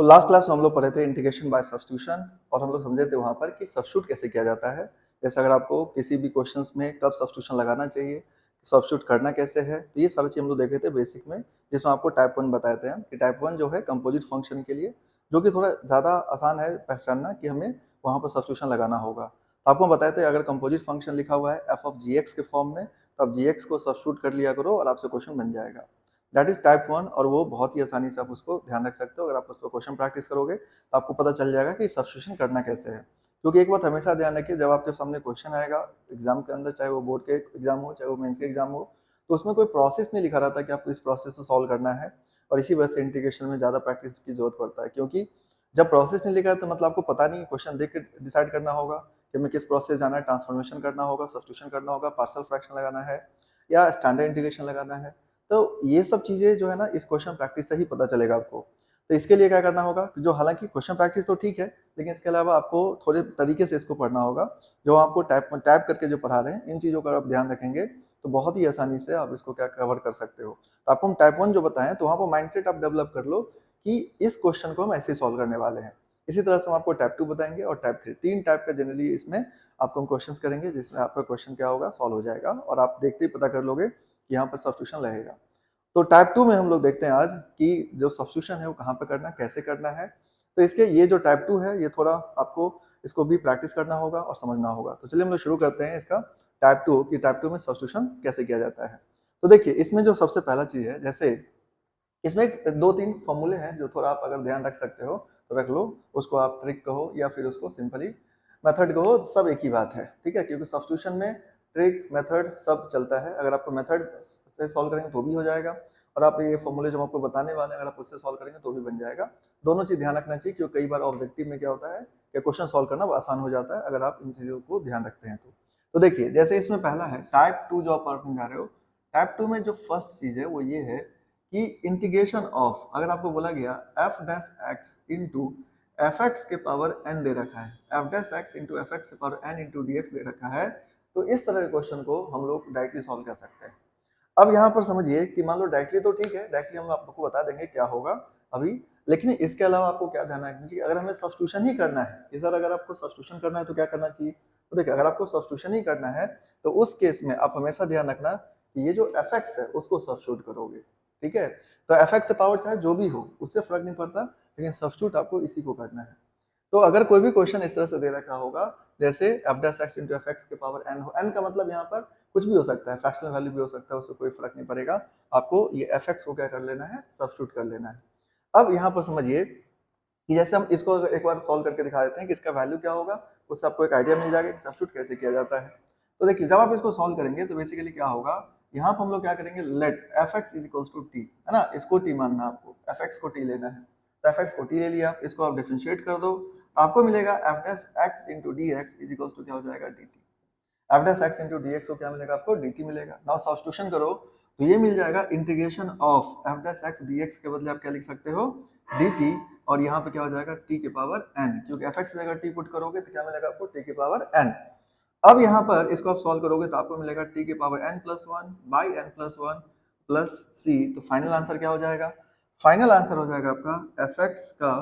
तो last class में हम लोग पढ़े थे इंटीग्रेशन बाय सब्स्टिट्यूशन और हम लोग समझे थे वहां पर कि सब्स्टिट्यूट कैसे किया जाता है। जैसे अगर आपको किसी भी क्वेश्चंस में कब सब्स्टिट्यूशन लगाना चाहिए, सब्स्टिट्यूट करना कैसे है, तो ये सारी चीज हम लोग देखे थे बेसिक में, जिसमें आपको टाइप 1 बताए थे हम कि टाइप 1 जो है कंपोजिट फंक्शन के लिए, जो कि थोड़ा ज़्यादा आसान है पहचानना कि हमें वहाँ पर सब्स्टिट्यूशन लगाना होगा। तो आपको बताए थे अगर कंपोजिट फंक्शन लिखा हुआ है एफ ऑफ जी एक्स के फॉर्म में, तो आप जी एक्स को सब्स्टिट्यूट कर लिया करो और आपसे क्वेश्चन बन जाएगा। दैट इज टाइप 1 और वो बहुत ही आसानी से आप उसको ध्यान रख सकते हो। अगर आप उस पर क्वेश्चन प्रैक्टिस करोगे तो आपको पता चल जाएगा कि सब्स्टिट्यूशन करना कैसे है। क्योंकि एक बात हमेशा ध्यान रखिए, जब आपके सामने क्वेश्चन आएगा एग्जाम के अंदर, चाहे वो बोर्ड के एग्जाम हो चाहे वो मेंस के एग्जाम हो, तो उसमें कोई प्रोसेस नहीं लिखा रहता कि आपको इस प्रोसेस से सॉल्व करना है। और इसी वजह से इंटीग्रेशन में ज़्यादा प्रैक्टिस की जरूरत पड़ता है, क्योंकि जब प्रोसेस नहीं लिखा है तो मतलब आपको पता नहीं, क्वेश्चन देख के डिसाइड करना होगा कि हमें किस प्रोसेस जाना है, ट्रांसफॉर्मेशन करना होगा, सब्स्टिट्यूशन करना होगा, पार्शियल फ्रैक्शन लगाना है या स्टैंडर्ड इंटीग्रेशन लगाना है। तो ये सब चीजें जो है ना, इस क्वेश्चन प्रैक्टिस से ही पता चलेगा आपको। तो इसके लिए क्या करना होगा, जो हालांकि क्वेश्चन प्रैक्टिस तो ठीक है, लेकिन इसके अलावा आपको थोड़े तरीके से इसको पढ़ना होगा। जो आपको टाइप टाइप करके जो पढ़ा रहे हैं, इन चीजों का आप ध्यान रखेंगे तो बहुत ही आसानी से आप इसको क्या कवर कर सकते हो। तो आपको हम टाइप 1 जो बताएं, तो वहाँ पर माइंडसेट आप डेवलप कर लो कि इस क्वेश्चन को हम ऐसे सॉल्व करने वाले हैं। इसी तरह से हम आपको टाइप 2 बताएंगे और टाइप 3, तीन टाइप का जनरली इसमें आपको हम क्वेश्चन करेंगे, जिसमें आपका क्वेश्चन क्या होगा, सॉल्व हो जाएगा और आप देखते ही पता कर लोगे कि यहाँ पर सब्स्टिट्यूशन लगेगा। तो टाइप 2 में हम लोग देखते हैं आज कि जो सब्स्टिट्यूशन है वो कहाँ पे करना है, कैसे करना है। तो इसके ये जो टाइप 2 है, ये थोड़ा आपको इसको भी प्रैक्टिस करना होगा और समझना होगा। तो चलिए हम लोग शुरू करते हैं इसका टाइप 2 कि टाइप 2 में सब्स्टिट्यूशन कैसे किया जाता है। तो देखिए, इसमें जो सबसे पहला चीज है, जैसे इसमें दो तीन फॉर्मूले हैं जो थोड़ा आप अगर ध्यान रख सकते हो तो रख लो। उसको आप ट्रिक कहो या फिर उसको सिंपली मेथड कहो, सब एक ही बात है, ठीक है। क्योंकि सब्स्टिट्यूशन में ट्रिक मेथड सब चलता है। अगर आपको मेथड से सॉल्व करेंगे तो भी हो जाएगा, और आप ये फॉर्मूले जो आपको बताने वाले हैं अगर आप उससे सॉल्व करेंगे तो भी बन जाएगा। दोनों चीज ध्यान रखना चाहिए, क्योंकि कई बार ऑब्जेक्टिव में क्या होता है कि क्वेश्चन सॉल्व करना आसान हो जाता है अगर आप इन चीजों को ध्यान रखते हैं तो देखिए, जैसे इसमें पहला है टाइप 2 जो आप पढ़ने जा रहे हो। टाइप 2 में जो फर्स्ट चीज है वो ये है कि इंटीग्रेशन ऑफ, अगर आपको बोला गया f dash x into f x के पावर एन दे रखा है, f dash x into f x के power n into d x दे रखा है, तो इस तरह के क्वेश्चन को हम लोग डायरेक्टली सॉल्व कर सकते हैं। अब यहाँ पर समझिए कि मान लो डायरेक्टली तो ठीक है, डायरेक्टली हम आपको बता देंगे क्या होगा अभी, लेकिन इसके अलावा आपको क्या ध्यान रखना चाहिए, अगर हमें सब्स्टिट्यूशन ही करना है कि सर अगर आपको सब्स्टिट्यूशन करना है तो क्या करना चाहिए। तो देखिए, अगर आपको सब्स्टिट्यूशन ही करना है तो उस केस में आप हमेशा ध्यान रखना कि ये जो एफ एक्स है उसको सब्स्टिट्यूट करोगे, ठीक है। तो एफ एक्स से पावर चाहे जो भी हो उससे फर्क नहीं पड़ता, लेकिन सब्स्टिट्यूट आपको इसी को करना है। तो अगर कोई भी क्वेश्चन इस तरह से दे रखा होगा, जैसे F dash x into f x के पावर एन हो, एन का मतलब यहाँ पर कुछ भी हो सकता है, फ्रैक्शनल वैल्यू भी हो सकता है, उससे कोई फर्क नहीं पड़ेगा। आपको ये एफ एक्स को क्या कर लेना है, सब्स्टिट्यूट कर लेना है। अब यहाँ पर समझिए कि जैसे हम इसको एक बार सॉल्व करके दिखा देते हैं कि इसका वैल्यू क्या होगा, उससे आपको एक आइडिया मिल जाएगा कि सब्स्टिट्यूट कैसे किया जाता है। तो देखिए, जब आप इसको सॉल्व करेंगे तो बेसिकली क्या होगा, यहाँ पर हम लोग क्या करेंगे, let f x is equals to t, है ना, इसको टी मानना, आपको एफ एक्स को टी लेना है। तो एफ एक्स को टी ले लिया, इसको आप डिफरेंशिएट कर दो, आपको मिलेगा f dash x into d x is equals to क्या हो जाएगा, d t. F dash x into d x को क्या मिलेगा, आपको डी टी मिलेगा। नाउ सब्स्टिट्यूशन करो तो ये मिल जाएगा integration of f dash x d x के बदले आप क्या लिख सकते हो, डी टी, और यहाँ पे क्या हो जाएगा, टी के पावर एन, क्योंकि एफ एक्स जगह टी पुट करोगे तो क्या मिलेगा आपको, टी के पावर एन। अब यहाँ पर इसको आप सॉल्व करोगे तो आपको मिलेगा टी के power n plus one by n plus one plus c. तो फाइनल आंसर क्या हो जाएगा, फाइनल आंसर हो जाएगा आपका एफ एक्स का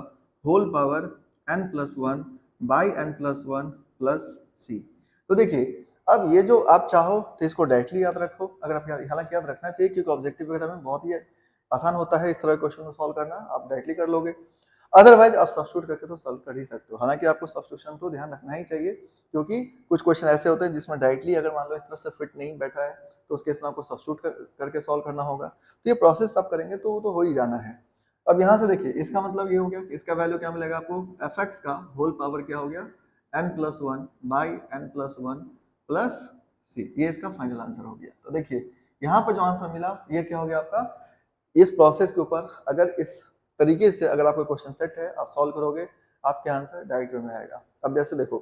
whole power n plus one by n plus one plus c. तो देखिए, अब ये जो आप चाहो तो इसको डायरेक्टली याद रखो, अगर आप हालांकि याद रखना चाहिए क्योंकि ऑब्जेक्टिव वगैरह में बहुत ही आसान होता है इस तरह के क्वेश्चन को सॉल्व करना, आप डायरेक्टली कर लोगे। अदरवाइज आप सब्स्टिट्यूट करके तो सॉल्व कर ही सकते हो। हालांकि आपको सब्स्टिट्यूशन तो ध्यान रखना ही चाहिए, क्योंकि कुछ क्वेश्चन ऐसे होते हैं जिसमें डायरेक्टली अगर मान लो इस तरह से फिट नहीं बैठा है तो उस केस में आपको सब्स्टिट्यूट करके सॉल्व करना होगा। तो ये प्रोसेस आप करेंगे तो वो तो हो ही जाना है। अब यहाँ से देखिए, इसका मतलब ये हो गया कि इसका वैल्यू क्या मिलेगा आपको, एफ एक्स का होल पावर क्या हो गया, n plus one by n plus one plus c, ये इसका फाइनल आंसर हो गया। तो देखिए, यहाँ पर जो आंसर मिला ये क्या हो गया आपका, इस प्रोसेस के ऊपर अगर इस तरीके से अगर आपका क्वेश्चन सेट है, आप सॉल्व करोगे, आपके आंसर डायरेक्ट वे में आएगा। अब जैसे देखो,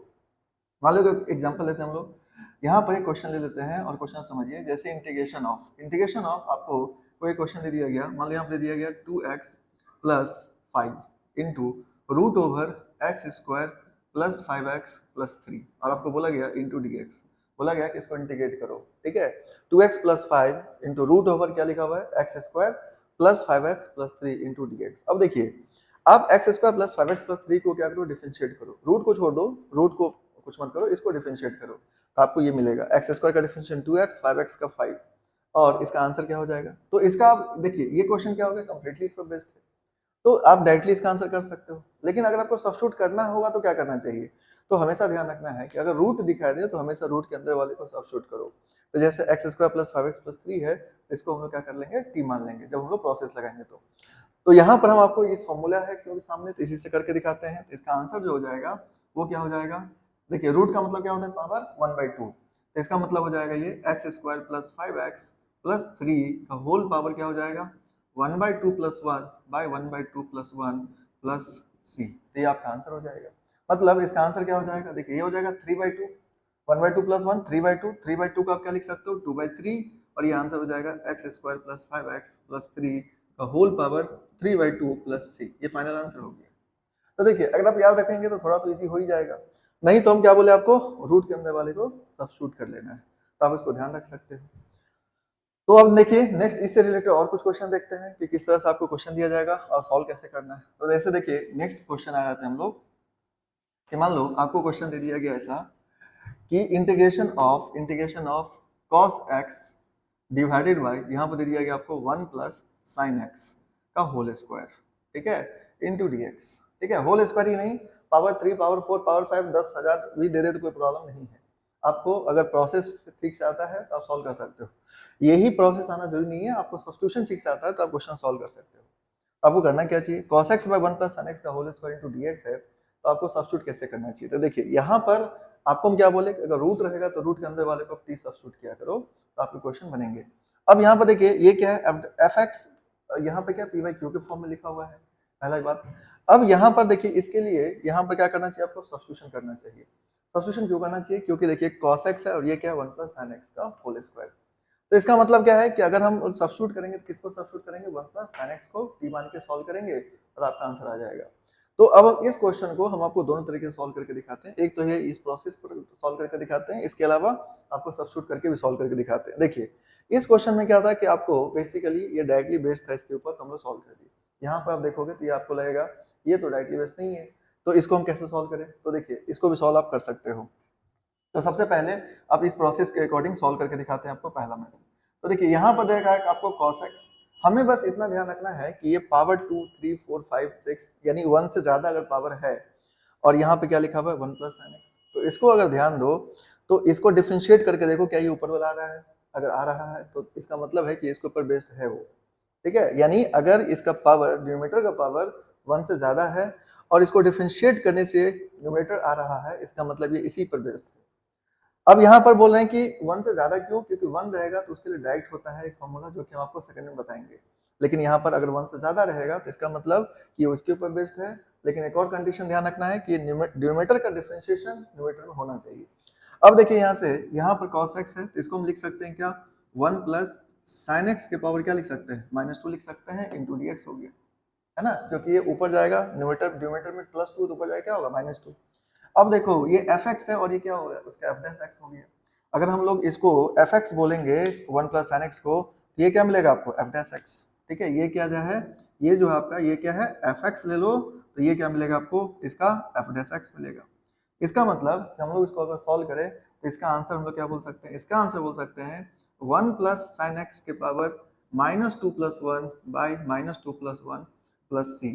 मान लो एग्जांपल लेते हैं हम लोग, यहाँ पर एक क्वेश्चन ले लेते हैं और क्वेश्चन समझिए, जैसे इंटीग्रेशन ऑफ आपको कोई क्वेश्चन दे दिया गया, मान लो यहाँ पे दे दिया गया 2x plus 5 into root over x square plus 5x plus 3, और आपको बोला गया इंटू डी एक्स, बोला गया कि इसको इंटीग्रेट करो, ठीक है। 2x plus 5 into root over क्या लिखा हुआ है, x square plus 5x plus 3 into d x. अब देखिए, आप x square plus 5x plus 3 को क्या करो, डिफरेंशिएट करो, रूट को छोड़ दो, रूट को कुछ मत करो, इसको डिफरेंशिएट करो, तो आपको ये मिलेगा एक्स स्क्वायर का डिफरेंशिएट 2x, 5x का 5, और इसका आंसर क्या हो जाएगा। तो इसका आप देखिए ये क्वेश्चन क्या हो गया, कंप्लीटली इस पर बेस्ड है, तो आप डायरेक्टली इसका आंसर कर सकते हो। लेकिन अगर आपको सब्स्टिट्यूट करना होगा तो क्या करना चाहिए, तो हमेशा ध्यान रखना है कि अगर रूट दिखाई दे तो हमेशा रूट के अंदर वाले को सब्स्टिट्यूट करो। तो जैसे x square plus 5x plus 3 है, इसको हम लोग क्या कर लेंगे, टी मान लेंगे जब हम लोग प्रोसेस लगाएंगे। तो यहाँ पर हम आपको इस फॉर्मूला है क्योंकि सामने, तो इसी से करके दिखाते हैं। तो इसका आंसर जो हो जाएगा वो क्या हो जाएगा, देखिए रूट का मतलब क्या होता है, पावर 1/2, तो इसका मतलब हो जाएगा ये x square plus 5x plus 3 का होल पावर क्या हो जाएगा 1/2 plus 1 by 1/2 plus 1 plus c। तो ये आपका आंसर हो जाएगा। मतलब इसका आंसर क्या हो जाएगा, देखिए ये हो जाएगा 3/2, 1/2 प्लस 1 3/2, 3/2 को आप क्या लिख सकते हो 2/3, और ये आंसर हो जाएगा x square plus 5x plus 3 का होल पावर 3/2 प्लस c। ये फाइनल आंसर हो गया। तो देखिए अगर आप याद रखेंगे तो थोड़ा तो इजी हो ही जाएगा, नहीं तो हम क्या बोले आपको, रूट के अंदर वाले को सब्स्टिट्यूट कर लेना है, तो आप इसको ध्यान रख सकते हो। तो अब देखिए नेक्स्ट इससे रिलेटेड और कुछ क्वेश्चन देखते हैं कि किस तरह से आपको क्वेश्चन दिया जाएगा और सॉल्व कैसे करना है। तो जैसे देखिए नेक्स्ट क्वेश्चन आ जाते हैं हम लोग कि मान लो आपको क्वेश्चन दे दिया गया ऐसा कि integration of cos x divided by, यहाँ पर दे दिया गया आपको 1 प्लस साइन एक्स का होल स्क्वायर, ठीक है, इंटू dx, ठीक है, होल स्क्वायर ही नहीं, पावर 3 पावर 4 पावर 5 10,000 भी दे दे तो कोई प्रॉब्लम नहीं है। आपको अगर प्रोसेस ठीक से आता है तो आप सॉल्व कर सकते हो, यही प्रोसेस आना जरूरी नहीं है, आपको सब्स्टिट्यूशन ठीक से आता है तो आप क्वेश्चन सॉल्व कर सकते हो। आपको करना क्या चाहिए, cos x by 1 plus sin x का होल स्क्वायर इनटू dx है, तो आपको सब्स्टिट्यूट कैसे करना चाहिए। तो देखिए यहाँ पर आपको हम क्या बोले, अगर रूट रहेगा तो रूट के अंदर वाले को प्लीज सब्स्टिट्यूट किया करो, तो आपके क्वेश्चन बनेंगे। अब यहाँ पर देखिए ये क्या है, एफ एक्स, यहाँ पे क्या पी वाई क्यू के फॉर्म में लिखा हुआ है, पहला बात। अब यहाँ पर देखिए इसके लिए यहाँ पर क्या करना चाहिए, आपको सब्स्टिट्यूशन करना चाहिए। सब्स्टिट्यूशन क्यों करना चाहिए, क्योंकि देखिए cos x है और ये क्या है 1 प्लस sin x का होल स्क्वायर। तो इसका मतलब क्या है कि अगर हम सब्स्टिट्यूट करेंगे तो किसको सब्स्टिट्यूट करेंगे, 1 प्लस sin x को t मान के सॉल्व करेंगे और आपका आंसर आ जाएगा। तो अब इस क्वेश्चन को हम आपको दोनों तरीके से सॉल्व करके दिखाते हैं, एक तो है इस प्रोसेस पर सॉल्व करके दिखाते हैं, इसके अलावा आपको सब्स्टिट्यूट करके भी सॉल्व करके दिखाते हैं। देखिए इस क्वेश्चन में क्या था कि आपको बेसिकली ये डायरेक्टली बेस्ड था इसके ऊपर, तो हम लोग सॉल्व कर दिए। यहाँ पर आप देखोगे तो ये आपको लगेगा ये तो डायरेक्टली बेस्ड नहीं है, तो इसको हम कैसे सॉल्व करें। तो देखिए इसको भी सॉल्व आप कर सकते हो। तो सबसे पहले आप इस प्रोसेस के अकॉर्डिंग सॉल्व करके दिखाते हैं आपको पहला मेथड। तो देखिए यहाँ पर देखा है आपको cos x, हमें बस इतना ध्यान रखना है कि ये पावर 2 3 4 5 6 यानी 1 से ज्यादा अगर पावर है, और यहाँ पे क्या लिखा हुआ है 1 प्लस साइन एक्स, तो इसको अगर ध्यान दो तो इसको डिफरेंशिएट करके देखो क्या ये ऊपर वाला आ रहा है, अगर आ रहा है तो इसका मतलब है कि इसके ऊपर बेस्ड है वो, ठीक है। यानी अगर इसका पावर न्यूमरेटर का पावर 1 से ज्यादा है और इसको डिफरेंशिएट करने से न्यूमरेटर आ रहा है, इसका मतलब ये इसी पर बेस्ड है। अब यहाँ पर बोल रहे हैं कि 1 से ज्यादा क्यों, क्योंकि 1 रहेगा तो उसके लिए डायरेक्ट होता है एक फॉर्मूला जो कि हम आपको सेकंड में बताएंगे। लेकिन यहाँ पर अगर 1 से ज्यादा रहेगा तो इसका मतलब कि ये उसके ऊपर बेस्ड है। लेकिन एक और कंडीशन ध्यान रखना है कि न्यूमरेटर का डिफरेंशिएशन न्यूमरेटर में होना चाहिए। अब देखिए यहाँ से यहाँ पर cos x है तो इसको हम लिख सकते हैं क्या 1 प्लस साइन एक्स के पावर क्या लिख सकते हैं -2 लिख सकते हैं इंटू dx हो गया, है ना, क्योंकि ये ऊपर जाएगा न्यूमरेटर में +2 तो ऊपर जाएगा क्या होगा -2। अब देखो ये fx है और ये क्या हो गया उसका f डैश x हो गया। अगर हम लोग इसको fx बोलेंगे 1 प्लस sin x को, तो ये क्या मिलेगा आपको f डैश x, ठीक है। ये क्या जो है, ये जो आपका ये क्या है fx ले लो, तो ये क्या मिलेगा आपको, इसका f डैश x मिलेगा। इसका मतलब हम लोग इसको अगर सॉल्व करें तो इसका आंसर हम लोग क्या बोल सकते हैं, इसका आंसर बोल सकते हैं 1 प्लस साइन एक्स के power -2 plus 1 by -2 plus 1 plus c,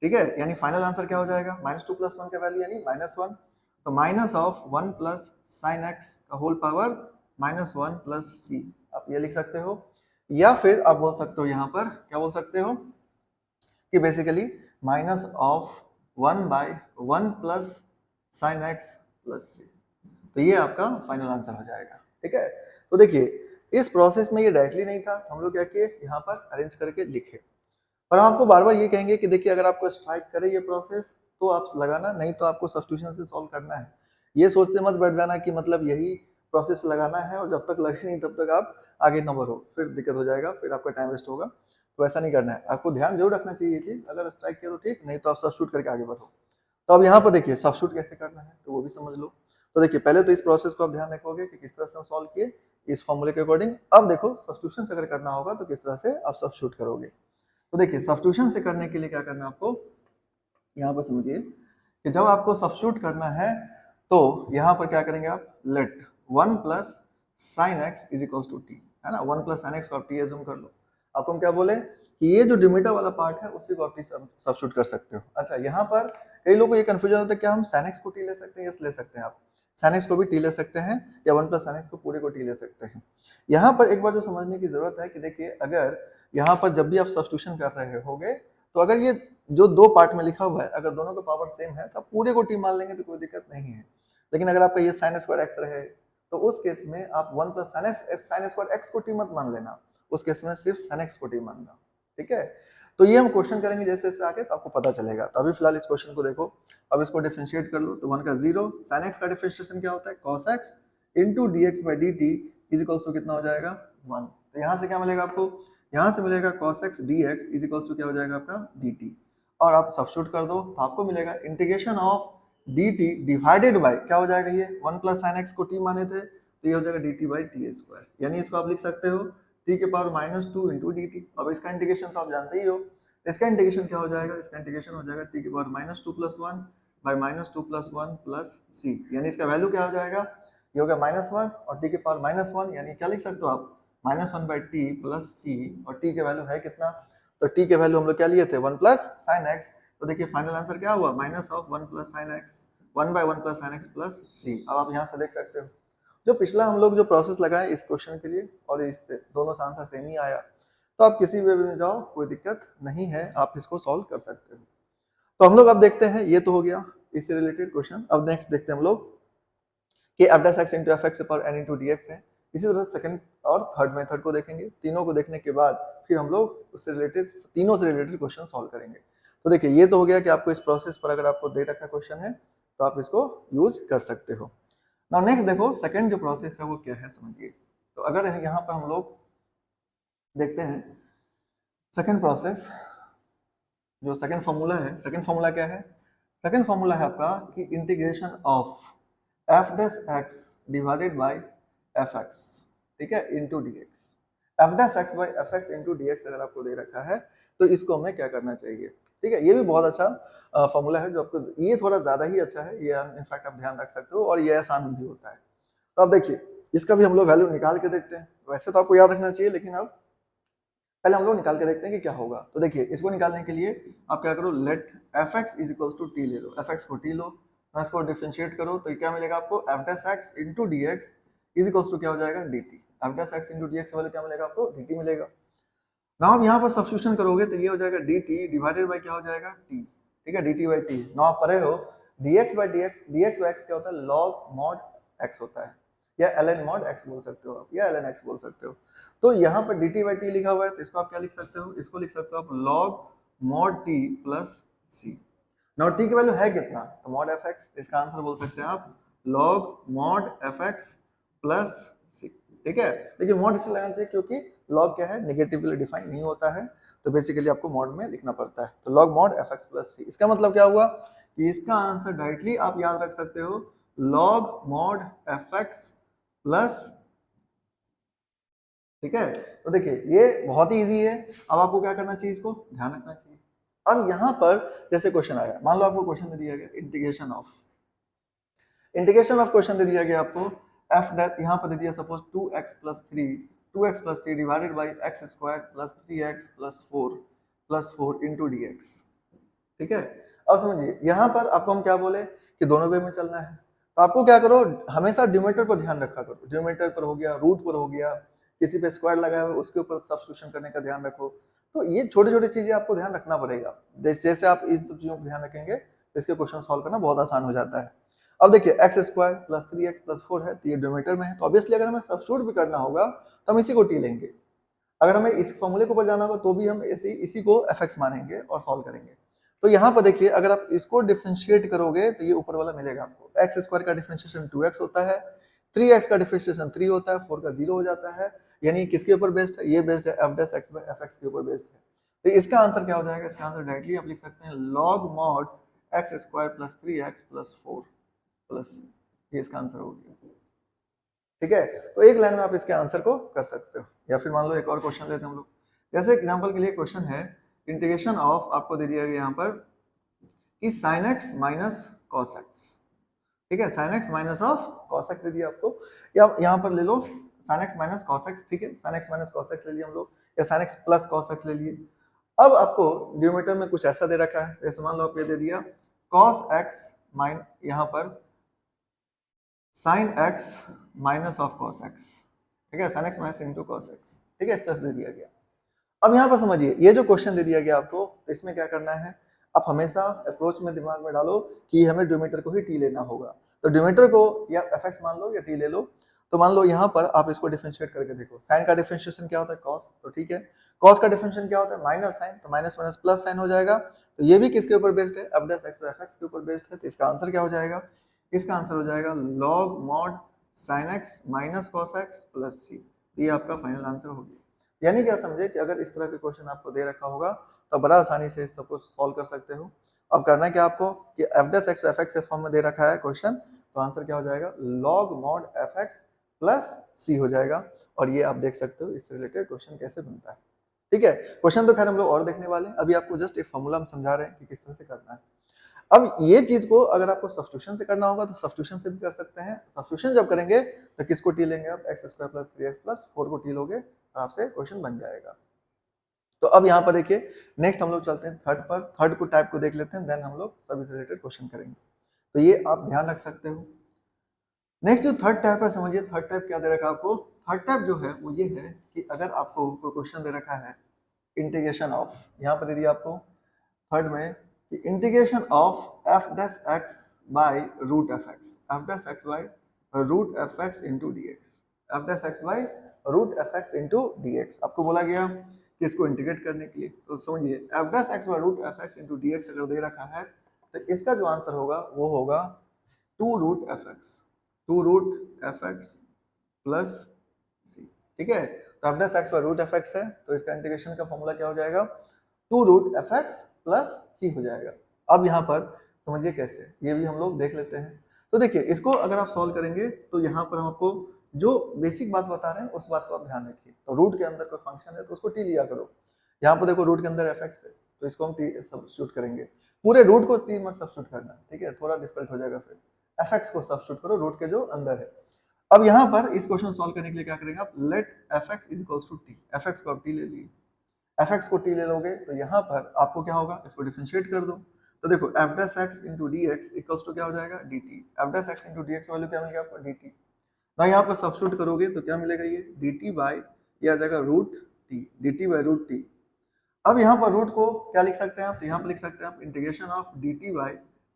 ठीक है। यानी फाइनल आंसर क्या हो जाएगा, -2 प्लस 1 का वैल्यू यानी -1, तो minus of 1 plus sine x का होल पावर -1 प्लस सी, आप ये लिख सकते हो। या फिर आप बोल सकते हो यहाँ पर क्या बोल सकते हो कि basically minus of 1 by 1 plus sine x plus c, तो ये आपका फाइनल आंसर हो जाएगा, ठीक है। तो देखिए इस प्रोसेस में ये डायरेक्टली नहीं था, हम लोग क्या किए यहाँ पर अरेंज करके लिखे। और हम आपको बार बार ये कहेंगे कि देखिए अगर आपको स्ट्राइक करे ये प्रोसेस तो आप लगाना, नहीं तो आपको सब्स्टिट्यूशन से सॉल्व करना है। ये सोचते मत बैठ जाना कि मतलब यही प्रोसेस लगाना है और जब तक लगे नहीं तब तक आप आगे न बढ़ो, फिर दिक्कत हो जाएगा, फिर आपका टाइम वेस्ट होगा। तो ऐसा नहीं करना है, आपको ध्यान जरूर रखना चाहिए ये चीज़, अगर स्ट्राइक किया तो ठीक, नहीं तो आप सब्स्टिट्यूट करके आगे बढ़ो। तो अब यहाँ पर देखिए सब्स्टिट्यूट कैसे करना है तो वो भी समझ लो। तो देखिए पहले तो इस प्रोसेस को आप ध्यान रखोगे कि किस तरह से हम सॉल्व किए इस फॉर्मूले के अकॉर्डिंग। अब देखो सब्स्टिट्यूशन से अगर करना होगा तो किस तरह से आप सब्स्टिट्यूट करोगे। तो देखिए सब्स्टिट्यूशन से करने के लिए क्या करना है आपको, यहाँ पर समझिए कि जब आपको सब्स्टिट्यूट करना है तो यहाँ पर क्या करेंगे आप, let 1 plus sine x is equals to t, है ना, 1 प्लस साइन एक्स को आप टी एज्यूम कर लो। आपको हम क्या बोले कि ये जो डिमीटर वाला पार्ट है उसी को आप टी सब्स्टिट्यूट कर सकते हो। अच्छा, यहाँ पर कई लोगों को ये कंफ्यूजन होता है क्या हम साइन एक्स को टी ले सकते हैं? यस, ले सकते हैं। आप साइन एक्स को भी टी ले सकते हैं या 1 प्लस साइन एक्स को पूरे को टी ले सकते हैं। यहाँ पर एक बार जो समझने की जरूरत है कि देखिए, अगर यहाँ पर जब भी आप सब्स्टिट्यूशन कर रहे होगे तो अगर ये जो दो पार्ट में लिखा हुआ है अगर दोनों का पावर सेम है तो आप पूरे को टी मान लेंगे तो कोई दिक्कत नहीं है। लेकिन अगर आपका ये साइन स्क्वायर एक्स रहे तो उस केस में आप 1 प्लस साइन स्क्वायर एक्स को टी मत मान लेना, उस केस में सिर्फ साइन एक्स को टी मानना। ठीक है, तो ये हम क्वेश्चन करेंगे जैसे जैसे आगे तो आपको पता चलेगा। तो अभी फिलहाल इस क्वेश्चन को देखो, अब इसको डिफरेंशिएट कर लो तो 1 का 0, साइन एक्स का डिफरेंशिएशन क्या होता है, cos x into d x by d t is equals to कितना हो जाएगा 1। तो यहाँ से क्या मिलेगा आपको, यहाँ से मिलेगा cos x dx is equals to क्या हो जाएगा आपका dt, और आप सब्स्टिट्यूट कर दो तो आपको मिलेगा integration of dt divided by क्या हो जाएगा, ये 1 प्लस साइन x को t माने थे तो ये हो जाएगा dt बाई टी स्क्वायर, यानी इसको आप लिख सकते हो t के पावर -2 इंटू डी टी। अब इसका इंटीग्रेशन तो आप जानते ही हो, इसका इंटीग्रेशन क्या हो जाएगा, इसका इंटीग्रेशन हो जाएगा t के power -2 plus 1 by -2 plus 1 plus c, यानी इसका वैल्यू क्या हो जाएगा, ये हो गया -1 और t के पावर -1, यानी क्या लिख सकते हो आप -1 बाई टी प्लस सी, और t के वैल्यू है कितना, तो t के वैल्यू हम लोग क्या लिए थे 1 प्लस साइन एक्स, तो देखिए फाइनल आंसर क्या हुआ minus of 1 plus sine x, 1 by 1 plus sine x plus c. अब आप यहाँ से देख सकते हो जो पिछला हम लोग जो प्रोसेस लगाए इस क्वेश्चन के लिए और इससे दोनों से आंसर सेम ही आया, तो आप किसी वे में जाओ कोई दिक्कत नहीं है, आप इसको सॉल्व कर सकते हो। तो हम लोग अब देखते हैं, ये तो हो गया इससे रिलेटेड क्वेश्चन। अब नेक्स्ट देखते हैं हम लोग कि f dash x into fx पर n into dx है। इसी तरह सेकंड और थर्ड मेथड को देखेंगे, तीनों को देखने के बाद फिर हम लोग उससे रिलेटेड तीनों से रिलेटेड क्वेश्चन सॉल्व करेंगे। तो देखिए ये तो हो गया कि आपको इस प्रोसेस पर अगर आपको दे रखा क्वेश्चन है तो आप इसको यूज कर सकते हो। नाउ नेक्स्ट देखो सेकंड जो प्रोसेस है वो क्या है समझिए। तो अगर यहाँ पर हम लोग देखते हैं सेकंड प्रोसेस, जो सेकंड फॉर्मूला है, सेकंड फॉर्मूला क्या है, सेकंड फॉर्मूला है आपका कि integration of f dash x divided by fx, ठीक है, into dx। f dash x by fx into dx अगर आपको दे रखा है तो इसको हमें क्या करना चाहिए, ठीक है। ये भी बहुत अच्छा फॉर्मूला है जो आपको, ये थोड़ा ज्यादा ही अच्छा है, ये इनफैक्ट आप ध्यान रख सकते हो और ये आसान भी होता है। तो अब देखिए इसका भी हम लोग वैल्यू निकाल के देखते हैं, वैसे तो आपको याद रखना चाहिए लेकिन अब पहले हम लोग निकाल के देखते हैं कि क्या होगा। तो देखिए इसको निकालने के लिए आप क्या करो, let fx is equals to t ले लो, fx को t लो, इसको डिफरेंशिएट करो तो क्या मिलेगा आपको f dash x into dx is equals to क्या हो जाएगा dt, f dash x into dx वाले क्या मिलेगा आपको dt मिलेगा। नाउ आप यहाँ पर सब्स्टिट्यूशन करोगे तो ये हो जाएगा dt डिवाइडेड बाय क्या हो जाएगा t, ठीक है, dt बाई टी। नाउ आप पढ़े हो dx बाई x क्या होता है log mod x होता है, या ln mod x बोल सकते हो आप, या ln x बोल सकते हो। तो यहाँ पर dt बाई टी लिखा हुआ है तो इसको आप क्या लिख सकते हो, इसको लिख सकते हो आप log mod t plus c। Now t की वैल्यू है कितना, तो mod fx, इसका आंसर बोल सकते हैं आप log mod fx plus c, ठीक है। देखिए mod इसलिए लगाना चाहिए क्योंकि log क्या है, नेगेटिवली डिफाइन नहीं होता है, तो बेसिकली आपको mod में लिखना पड़ता है। तो log mod fx plus c, इसका मतलब क्या हुआ कि इसका आंसर डायरेक्टली आप याद रख सकते हो log mod fx प्लस, ठीक है। तो देखिए ये बहुत ही इजी है, अब आपको क्या करना चाहिए, इसको ध्यान रखना चाहिए। अब यहाँ पर जैसे क्वेश्चन आया, मान लो आपको क्वेश्चन दे दिया गया इंटीग्रेशन ऑफ क्वेश्चन दे दिया गया आपको f डैश, यहाँ पर दे दिया suppose 2x plus 3 divided by x square plus 3x plus 4 into d x, ठीक है। अब समझिए यहाँ पर आपको हम क्या बोले कि दोनों वे में चलना है, तो आपको क्या करो, हमेशा ड्यूमेटर पर ध्यान रखा करो, ड्यूमेटर पर हो गया, रूट पर हो गया, किसी पे स्क्वायर लगाया हुआ उसके ऊपर सब्स्टिट्यूशन करने का ध्यान रखो। तो ये छोटी छोटी चीजें आपको ध्यान रखना पड़ेगा, जैसे आप इन सब चीजों को ध्यान रखेंगे तो इसके क्वेश्चन सॉल्व करना बहुत आसान हो जाता है। अब देखिए x square plus 3x plus 4 है तो ये ड्यूमेटर में है, तो ऑब्वियसली अगर हमें सब्स्टिट्यूट भी करना होगा तो हम इसी को टी लेंगे, अगर हमें इस फॉर्मूले के ऊपर जाना होगा तो भी हम इसी को fx मानेंगे और सॉल्व करेंगे। तो यहाँ पर देखिए अगर आप इसको डिफरेंशिएट करोगे तो ये ऊपर वाला मिलेगा आपको, एक्स स्क्वायर का डिफरेंशिएशन 2x होता है, 3x का डिफरेंशिएशन 3 होता है, 4 का 0 हो जाता है, यानी किसके ऊपर बेस्ड है, ये बेस्ड है f dash x by fx के ऊपर बेस्ड है। तो इसका आंसर क्या हो जाएगा, इसका आंसर डायरेक्टली आप लिख सकते हैं log mod x square plus 3x plus 4 plus, ये इसका आंसर हो गया, ठीक है। तो एक लाइन में आप इसके आंसर को कर सकते हो। या फिर मान लो एक और क्वेश्चन लेते हैं हम लोग, जैसे एग्जांपल के लिए क्वेश्चन है इंटीग्रेशन ऑफ, आपको दे दिया गया यहाँ पर कि sine x minus cos x, ठीक है, sine x minus of cos x दे दिया आपको, या यहाँ पर ले लो sine x minus cos x, ठीक है, sine x minus cos x ले लिया हम लोग, या sine x plus cos x ले लिए। अब आपको डिनोमिनेटर में कुछ ऐसा दे रखा है, जैसे मान लो आप ये दे दिया कॉस एक्स माइन, यहाँ पर sign x minus of cos x, ठीक है, sine x minus into cos x, ठीक है, इस तरह से दे दिया गया। अब यहाँ पर समझिए ये जो क्वेश्चन दे दिया गया आपको, तो इसमें क्या करना है, आप हमेशा अप्रोच में दिमाग में डालो कि हमें डिनोमिनेटर को ही टी लेना होगा। तो डिनोमिनेटर को या एफ एक्स मान लो या टी ले लो। तो मान लो यहाँ पर आप इसको डिफरेंशिएट करके देखो, साइन का डिफरेंशिएशन क्या होता है, कॉस, तो ठीक है, कॉस का डिफरेंशिएशन क्या होता है, माइनस साइन, तो माइनस माइनस प्लस साइन हो जाएगा। तो ये भी किसके ऊपर बेस्ड है, f dash x by f x के ऊपर बेस्ड है। तो इसका आंसर क्या हो जाएगा, इसका आंसर हो जाएगा log mod sine x minus cos x plus c. ये आपका फाइनल आंसर हो गया। यानी क्या समझे कि अगर इस तरह के क्वेश्चन आपको दे रखा होगा तो बड़ा आसानी से इस सबको सॉल्व कर सकते हो। अब करना क्या आपको कि F dash x f x form में दे रखा है क्वेश्चन, तो आंसर क्या हो जाएगा, log mod f x plus c हो जाएगा। और ये आप देख सकते हो इससे रिलेटेड क्वेश्चन कैसे बनता है, ठीक है। क्वेश्चन तो खैर हम लोग और देखने वाले हैं, अभी आपको जस्ट एक फॉर्मूला हम समझा रहे हैं कि किस तरह से करना है। अब ये चीज को अगर आपको सब्स्टिट्यूशन से करना होगा तो सब्स्टिट्यूशन से भी कर सकते हैं। सब्स्टिट्यूशन जब करेंगे तो किसको टी लेंगे आप, x square plus 3x plus 4 को टी लोगे, आपसे क्वेश्चन बन जाएगा। तो अब यहाँ पर देखिए नेक्स्ट हम लोग चलते हैं थर्ड पर, थर्ड को टाइप को देख लेते हैं, देन हम लोग सभी से रिलेटेड क्वेश्चन करेंगे। तो ये आप ध्यान रख सकते हो। नेक्स्ट जो थर्ड टाइप है, समझिए थर्ड टाइप क्या दे रखा है आपको। थर्ड टाइप जो है वो ये है कि अगर आपको कोई क्वेश्चन दे रखा है इंटीग्रेशन ऑफ, यहाँ पर दे दिया आपको थर्ड में कि integration of f dash x by root f x, f dash x by root f x into d x, f dash x by root f x into d x. आपको बोला गया कि इसको इंटीग्रेट करने के लिए, तो समझिए f dash x by root f x into d x अगर दे रखा है तो इसका जो आंसर होगा वो होगा two root f x, two root f x plus c, ठीक है। तो f dash x by root f x है, तो इसका इंटीग्रेशन का फॉर्मूला क्या हो जाएगा, two root f x plus c हो जाएगा। अब यहाँ पर समझिए कैसे, ये भी हम लोग देख लेते हैं। तो देखिए इसको अगर आप सॉल्व करेंगे तो यहाँ पर हम आपको जो बेसिक बात बता रहे हैं उस बात को आप ध्यान रखिए। तो रूट के अंदर कोई फंक्शन है तो उसको टी लिया करो। यहाँ पर देखो रूट के अंदर एफ एक्स है तो इसको हम टी सब्स्टिट्यूट करेंगे, पूरे रूट को टी मत सब्स्टिट्यूट करना, ठीक है, थोड़ा डिफिकल्ट हो जाएगा। फिर एफ एक्स को सब्स्टिट्यूट करो रूट के जो अंदर है। अब यहाँ पर इस क्वेश्चन सॉल्व करने के लिए क्या करेंगे आप, let f x is equals to t, f x को आप टी ले लिए, एफ एक्स को टी ले लोगे तो यहाँ पर आपको क्या होगा, इसको डिफरेंशिएट कर दो। तो देखो f dash x into d x equals to क्या हो जाएगा, d t, f dash x into d x value क्या मिलेगा आपको, डी टी। ना यहाँ पर सब्स्टिट्यूट करोगे तो क्या मिलेगा, ये डी टी बाई ये आ जाएगा root t, d t by root t. अब यहाँ पर रूट को क्या लिख सकते हैं आप, तो यहाँ पर लिख सकते हैं आप integration of D t by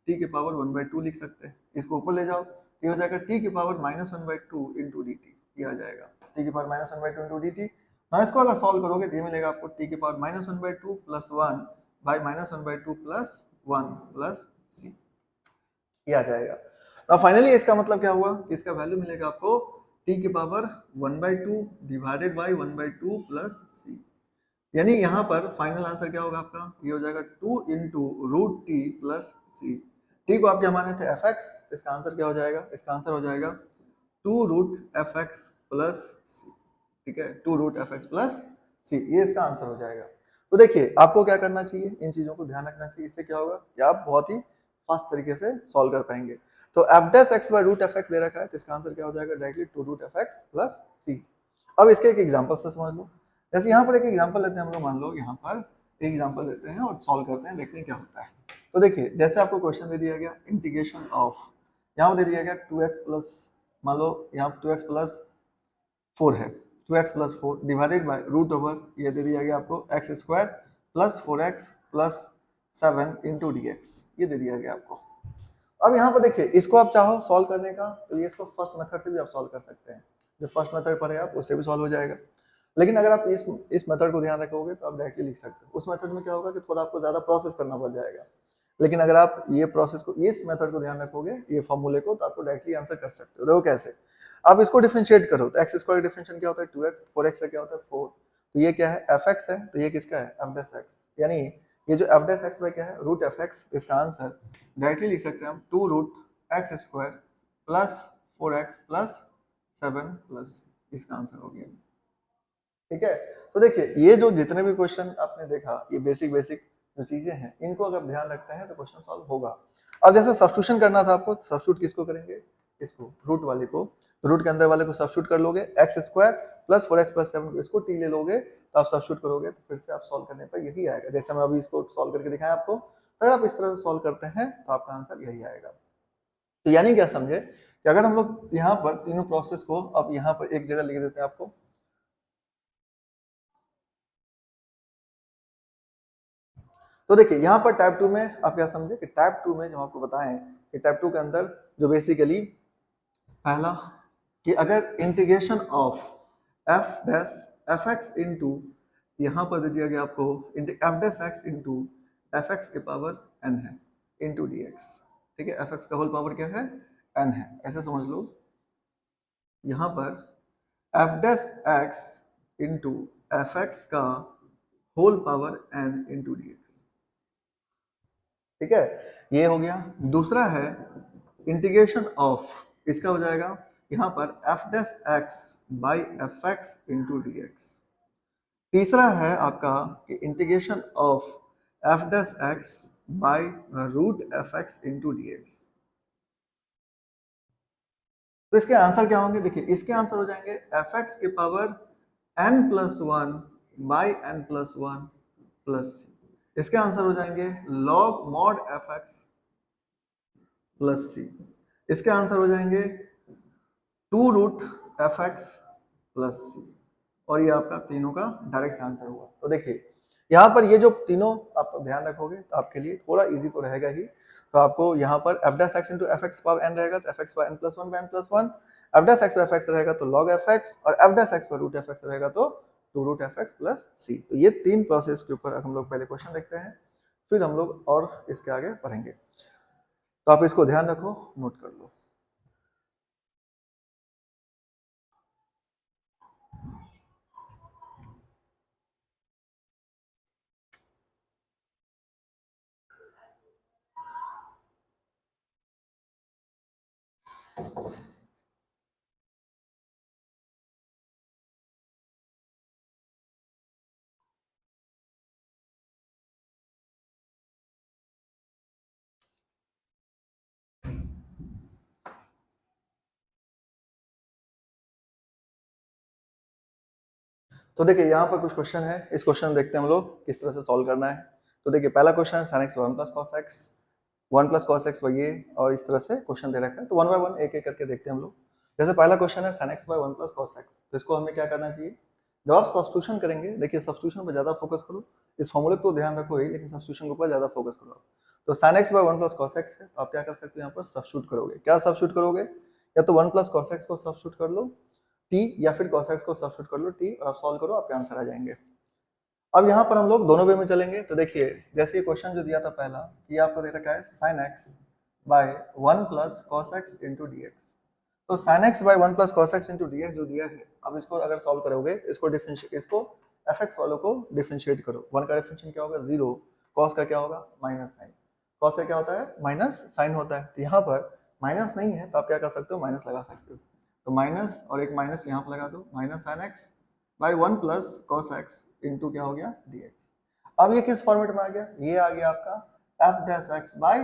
T के पावर 1/2 लिख सकते हैं। इसको ऊपर ले जाओ, ये हो जाएगा टी के पावर -1/2 इंटू डी टी, ये आ जाएगा टी के पावर -1/2 इंटू डी टी। ना इसको अगर सॉल्व करोगे तो ये मिलेगा आपको टी के power -1/2 plus 1 by -1/2 plus 1 plus c, ये आ जाएगा। अब फाइनली इसका मतलब क्या हुआ कि इसका वैल्यू मिलेगा आपको टी के power 1/2 divided by 1/2 plus c. यानी यहाँ पर फाइनल आंसर क्या होगा आपका, ये हो जाएगा 2 इंटू रूट टी प्लस सी। टी को आप क्या माने थे एफ एक्स, इसका आंसर क्या हो जाएगा, इसका आंसर हो जाएगा 2 root f x plus c, ठीक है, 2 root f x plus c, ये इसका आंसर हो जाएगा। तो देखिए आपको क्या करना चाहिए, इन चीजों को ध्यान रखना चाहिए, इससे क्या होगा कि आप बहुत ही फास्ट तरीके से सॉल्व कर पाएंगे। तो f dash x by root f x दे रखा है तो इसका आंसर क्या हो जाएगा, directly 2 root f x plus c. अब इसके एक एग्जाम्पल से समझ लो, जैसे यहाँ पर एक एग्जाम्पल लेते हैं हम लोग, मान लो यहाँ पर एक एग्जाम्पल लेते हैं और सॉल्व करते हैं, देखते हैं क्या होता है। तो देखिए जैसे आपको क्वेश्चन दे दिया गया इंटीग्रेशन ऑफ, यहाँ पर दे दिया गया 2x प्लस, मान लो यहाँ 2x प्लस 4 है, 2x plus 4 divided by root over ये दे दिया गया आपको x square plus 4x plus 7 into d x, ये दे दिया गया आपको। अब यहाँ पर देखिए इसको आप चाहो सॉल्व करने का तो ये इसको फर्स्ट मेथड से भी आप सॉल्व कर सकते हैं, जो फर्स्ट मेथड पढ़े आप उससे भी सॉल्व हो जाएगा। लेकिन अगर आप इस मेथड को ध्यान रखोगे तो आप डायरेक्टली लिख सकते हो। उस मेथड में क्या होगा कि थोड़ा आपको ज्यादा प्रोसेस करना पड़ जाएगा, लेकिन अगर आप ये प्रोसेस को, इस मेथड को ध्यान रखोगे, ये फॉर्मूले को, तो आपको डायरेक्टली आंसर कर सकते हो। देखो कैसे, आप इसको डिफरेंशिएट करो तो एक्स स्क्वायर का डिफरेंशिएशन क्या होता है 2x, 4x का क्या होता है 4, तो ये क्या है एफ एक्स है, तो ये किसका है एफ डैश एक्स, यानी ये जो एफ डैश एक्स बाय क्या है रूट एफ एक्स, इसका आंसर डायरेक्टली लिख सकते हैं हम 2 root x square plus 4x plus 7 plus, इसका आंसर हो गया। ठीक है, तो देखिए ये जो जितने भी क्वेश्चन आपने देखा ये बेसिक जो चीजें हैं इनको अगर ध्यान रखते हैं तो क्वेश्चन सॉल्व होगा। अब जैसे सब्स्टिट्यूशन करना था आपको, सब्स्टिट्यूट किसको करेंगे, इसको रूट वाले को, तो रूट के अंदर वाले को सब्स्टिट्यूट कर लोगे, x square plus 4x plus 7 को इसको टी ले लोगे तो आप सब्स्टिट्यूट करोगे तो फिर से आप सॉल्व करने पर यही आएगा। जैसे मैं अभी इसको सॉल्व करके दिखाया आपको, अगर आप इस तरह से सॉल्व करते हैं तो आपका आंसर यही आएगा। तो यानी क्या समझे कि अगर हम लोग यहाँ पर तीनों प्रोसेस को अब यहाँ पर एक जगह लिख देते हैं आपको, तो देखिए यहाँ पर टाइप 2 में आप क्या समझे कि टाइप 2 में जो आपको बताएं कि टाइप 2 के अंदर जो बेसिकली पहला कि अगर integration of f dash f x into यहाँ पर दे दिया गया आपको f dash x into f x के पावर एन है इंटू डी एक्स, ठीक है, एफ एक्स का होल पावर क्या है, एन है, ऐसे समझ लो। यहाँ पर f dash x into f x का whole power n into d x, ठीक है, ये हो गया। दूसरा है इंटीग्रेशन ऑफ, इसका हो जाएगा यहाँ पर f dash x by f x into d x. तीसरा है आपका कि integration of f dash x by root f x into d x. तो इसके आंसर क्या होंगे, देखिए इसके आंसर हो जाएंगे एफ एक्स के power n plus one by n plus one plus c. इसके आंसर हो जाएंगे log mod f x plus c. इसके आंसर हो जाएंगे two root f x plus c, और ये आपका तीनों का डायरेक्ट आंसर हुआ। तो देखिए यहाँ पर ये जो तीनों आप ध्यान रखोगे तो आपके लिए थोड़ा इजी तो रहेगा ही। तो आपको यहाँ पर f dash x into f x power n रहेगा तो f x power n plus one by n plus one, f dash x f x रहेगा तो लॉग एफ एक्स, और एफ डैश एक्स पर रूट एफ एक्स रहेगा तो two root f x plus c. तो ये तीन प्रोसेस के ऊपर हम लोग पहले क्वेश्चन देखते हैं, फिर हम लोग और इसके आगे पढ़ेंगे। तो आप इसको ध्यान रखो, नोट कर लो। तो देखिए यहाँ पर कुछ क्वेश्चन है, इस क्वेश्चन देखते हैं हम लोग किस तरह से सॉल्व करना है। तो देखिए पहला क्वेश्चन है sin x one plus cos x, one plus cos x ये, और इस तरह से क्वेश्चन दे रखा है। तो वन बाय वन एक एक करके देखते हैं हम लोग। जैसे पहला क्वेश्चन है sin x by one plus cos x, तो इसको हमें क्या करना चाहिए, जब आप सब्स्टिट्यूशन करेंगे, देखिए सब्स्टिट्यूशन पर ज्यादा फोकस करो, इस फॉर्मूले को ध्यान रखो ही, लेकिन सब्स्टिट्यूशन के ऊपर ज्यादा फोकस करो। तो sin x by one plus cos x है, तो आप क्या कर सकते हो यहाँ पर सब्स्टिट्यूट करोगे। क्या सब्स्टिट्यूट करोगे, या तो वन प्लस कॉस एक्स को सब्स्टिट्यूट कर लो t, या फिर cos x को सब्स्टिट्यूट कर लो t, और आप सॉल्व करो, आपके आंसर आ जाएंगे। अब यहाँ पर हम लोग दोनों वे में चलेंगे। तो देखिए जैसे ये क्वेश्चन जो दिया था पहला, ये आपको दे रखा है sin x by one plus cos x into d x. तो sin x by one plus cos x into d x जो दिया है, अब इसको अगर सॉल्व करोगे, इसको डिफरेंशिएट, इसको एफ एक्स वालों को डिफरेंशिएट करो। वन का डिफरेंशिएट क्या होगा, जीरो, कॉस का क्या होगा, माइनस साइन, कॉस का क्या होता है, माइनस साइन होता है। तो यहाँ पर माइनस नहीं है तो आप क्या कर सकते हो, माइनस लगा सकते हो। तो माइनस और एक माइनस यहाँ पर लगा दो, minus sine x by one plus cos x into क्या हो गया, डी एक्स। अब ये किस फॉर्मेट में आ गया, ये आ गया आपका F dash x by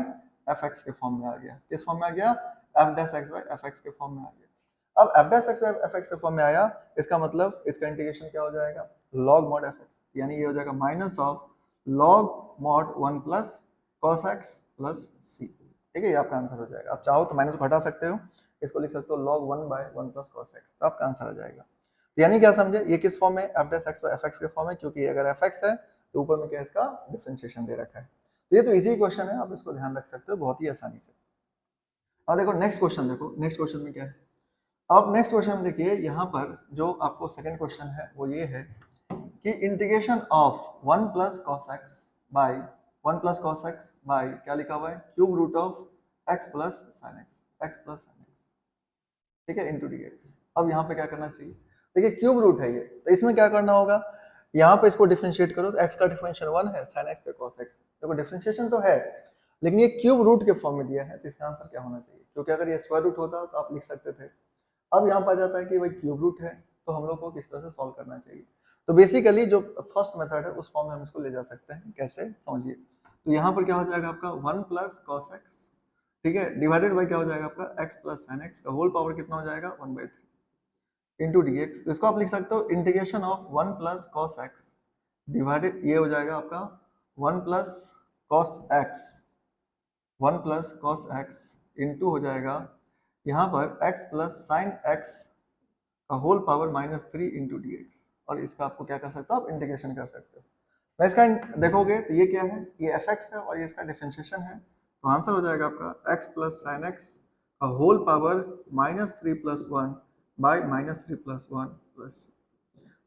f x के फॉर्म में आ गया। किस फॉर्म में आ गया, f dash x by f x के फॉर्म में आ गया। अब F dash x by f x के फॉर्म में आया, इसका मतलब इसका इंटीग्रेशन क्या हो जाएगा, लॉग मॉड एफ एक्स, यानी ये हो जाएगा minus of log mod one plus cos x plus c, ठीक है, ये आपका आंसर हो जाएगा। आप चाहो तो माइनस को हटा सकते हो, इसको लिख सकते हो log one by one plus cos x, तो आपका आंसर आ जाएगा। यानी क्या समझे, ये किस फॉर्म में, f dash x by f x के फॉर्म में, क्योंकि अगर एफ एक्स है तो ऊपर में क्या है, इसका डिफरेंशिएशन दे रखा है। तो ये तो इजी क्वेश्चन है, आप इसको ध्यान रख सकते हो बहुत ही आसानी से। अब देखो नेक्स्ट क्वेश्चन, देखो नेक्स्ट क्वेश्चन में क्या है। अब नेक्स्ट क्वेश्चन में देखिए यहाँ पर जो आपको सेकंड क्वेश्चन है वो ये है कि integration of one plus cos x by one plus cos x by क्या लिखा हुआ है, cube root of x plus sine x, x plus sine x, ठीक है, इंटू डी एक्स। अब यहाँ पे क्या करना चाहिए, देखिए क्यूब रूट है ये, तो इसमें क्या करना होगा, यहाँ पे इसको डिफरेंशिएट करो, तो एक्स का डिफरेंशियल वन है, साइन एक्स से कॉस एक्स, देखो डिफरेंशिएशन तो है लेकिन ये क्यूब रूट के फॉर्म में दिया है, तो इसका आंसर क्या होना चाहिए, क्योंकि अगर ये स्क्वायर रूट होता तो आप लिख सकते थे। अब यहाँ पर जाता है कि भाई क्यूब रूट है, तो हम लोग को किस तरह से सॉल्व करना चाहिए। तो बेसिकली जो फर्स्ट मेथड है उस फॉर्म में हम इसको ले जा सकते हैं। कैसे, समझिए। तो यहाँ पर क्या हो जाएगा आपका 1 प्लस कॉस एक्स, ठीक है, डिवाइडेड बाई क्या हो जाएगा आपका x प्लस साइन एक्स का होल पावर कितना हो जाएगा 1/3 इंटू डी एक्स। तो इसको आप लिख सकते हो integration of 1 plus cos x divided, ये हो जाएगा आपका 1 plus cos x, 1 plus cos x into हो जाएगा यहाँ पर x प्लस साइन एक्स का whole power -3 into d x. और इसका आपको क्या कर सकते हो, आप इंटीग्रेशन कर सकते हो। तो इसका देखोगे तो ये क्या है, ये एफ एक्स है और ये इसका डिफरेंशिएशन है। तो आंसर हो जाएगा आपका x प्लस साइन एक्स का whole power -3 plus 1 by -3 plus 1 plus.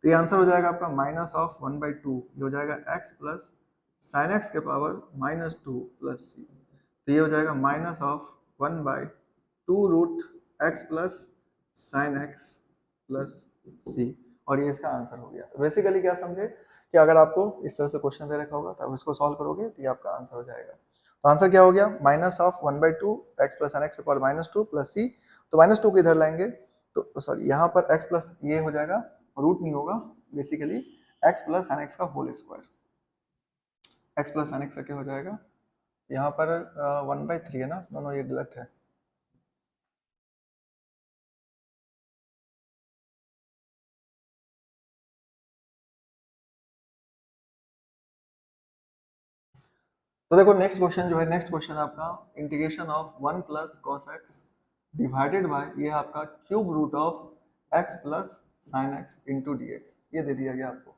तो ये आंसर हो जाएगा आपका माइनस ऑफ 1/2, ये हो जाएगा x प्लस साइन एक्स के पावर -2 प्लस c। तो ये हो जाएगा minus of 1/2 root x plus sine x plus c, और ये इसका आंसर हो गया। तो बेसिकली क्या समझे कि अगर आपको इस तरह से क्वेश्चन दे रखा होगा तब इसको सॉल्व करोगे तो ये आपका आंसर हो जाएगा। तो आंसर क्या हो गया, minus of 1/2 x plus sine x के पावर -2 प्लस सी। तो -2 को इधर लाएंगे तो सॉरी यहाँ पर x प्लस ये हो जाएगा, रूट नहीं होगा, basically x plus sine x का whole square, x plus sine x का क्या हो जाएगा, यहाँ पर 1/3 है ना, दोनों ये गलत है। तो देखो नेक्स्ट क्वेश्चन जो है, नेक्स्ट क्वेश्चन आपका integration of 1 plus cos x divided by ये आपका cube root of x plus sine x into d x, ये दे दिया गया आपको।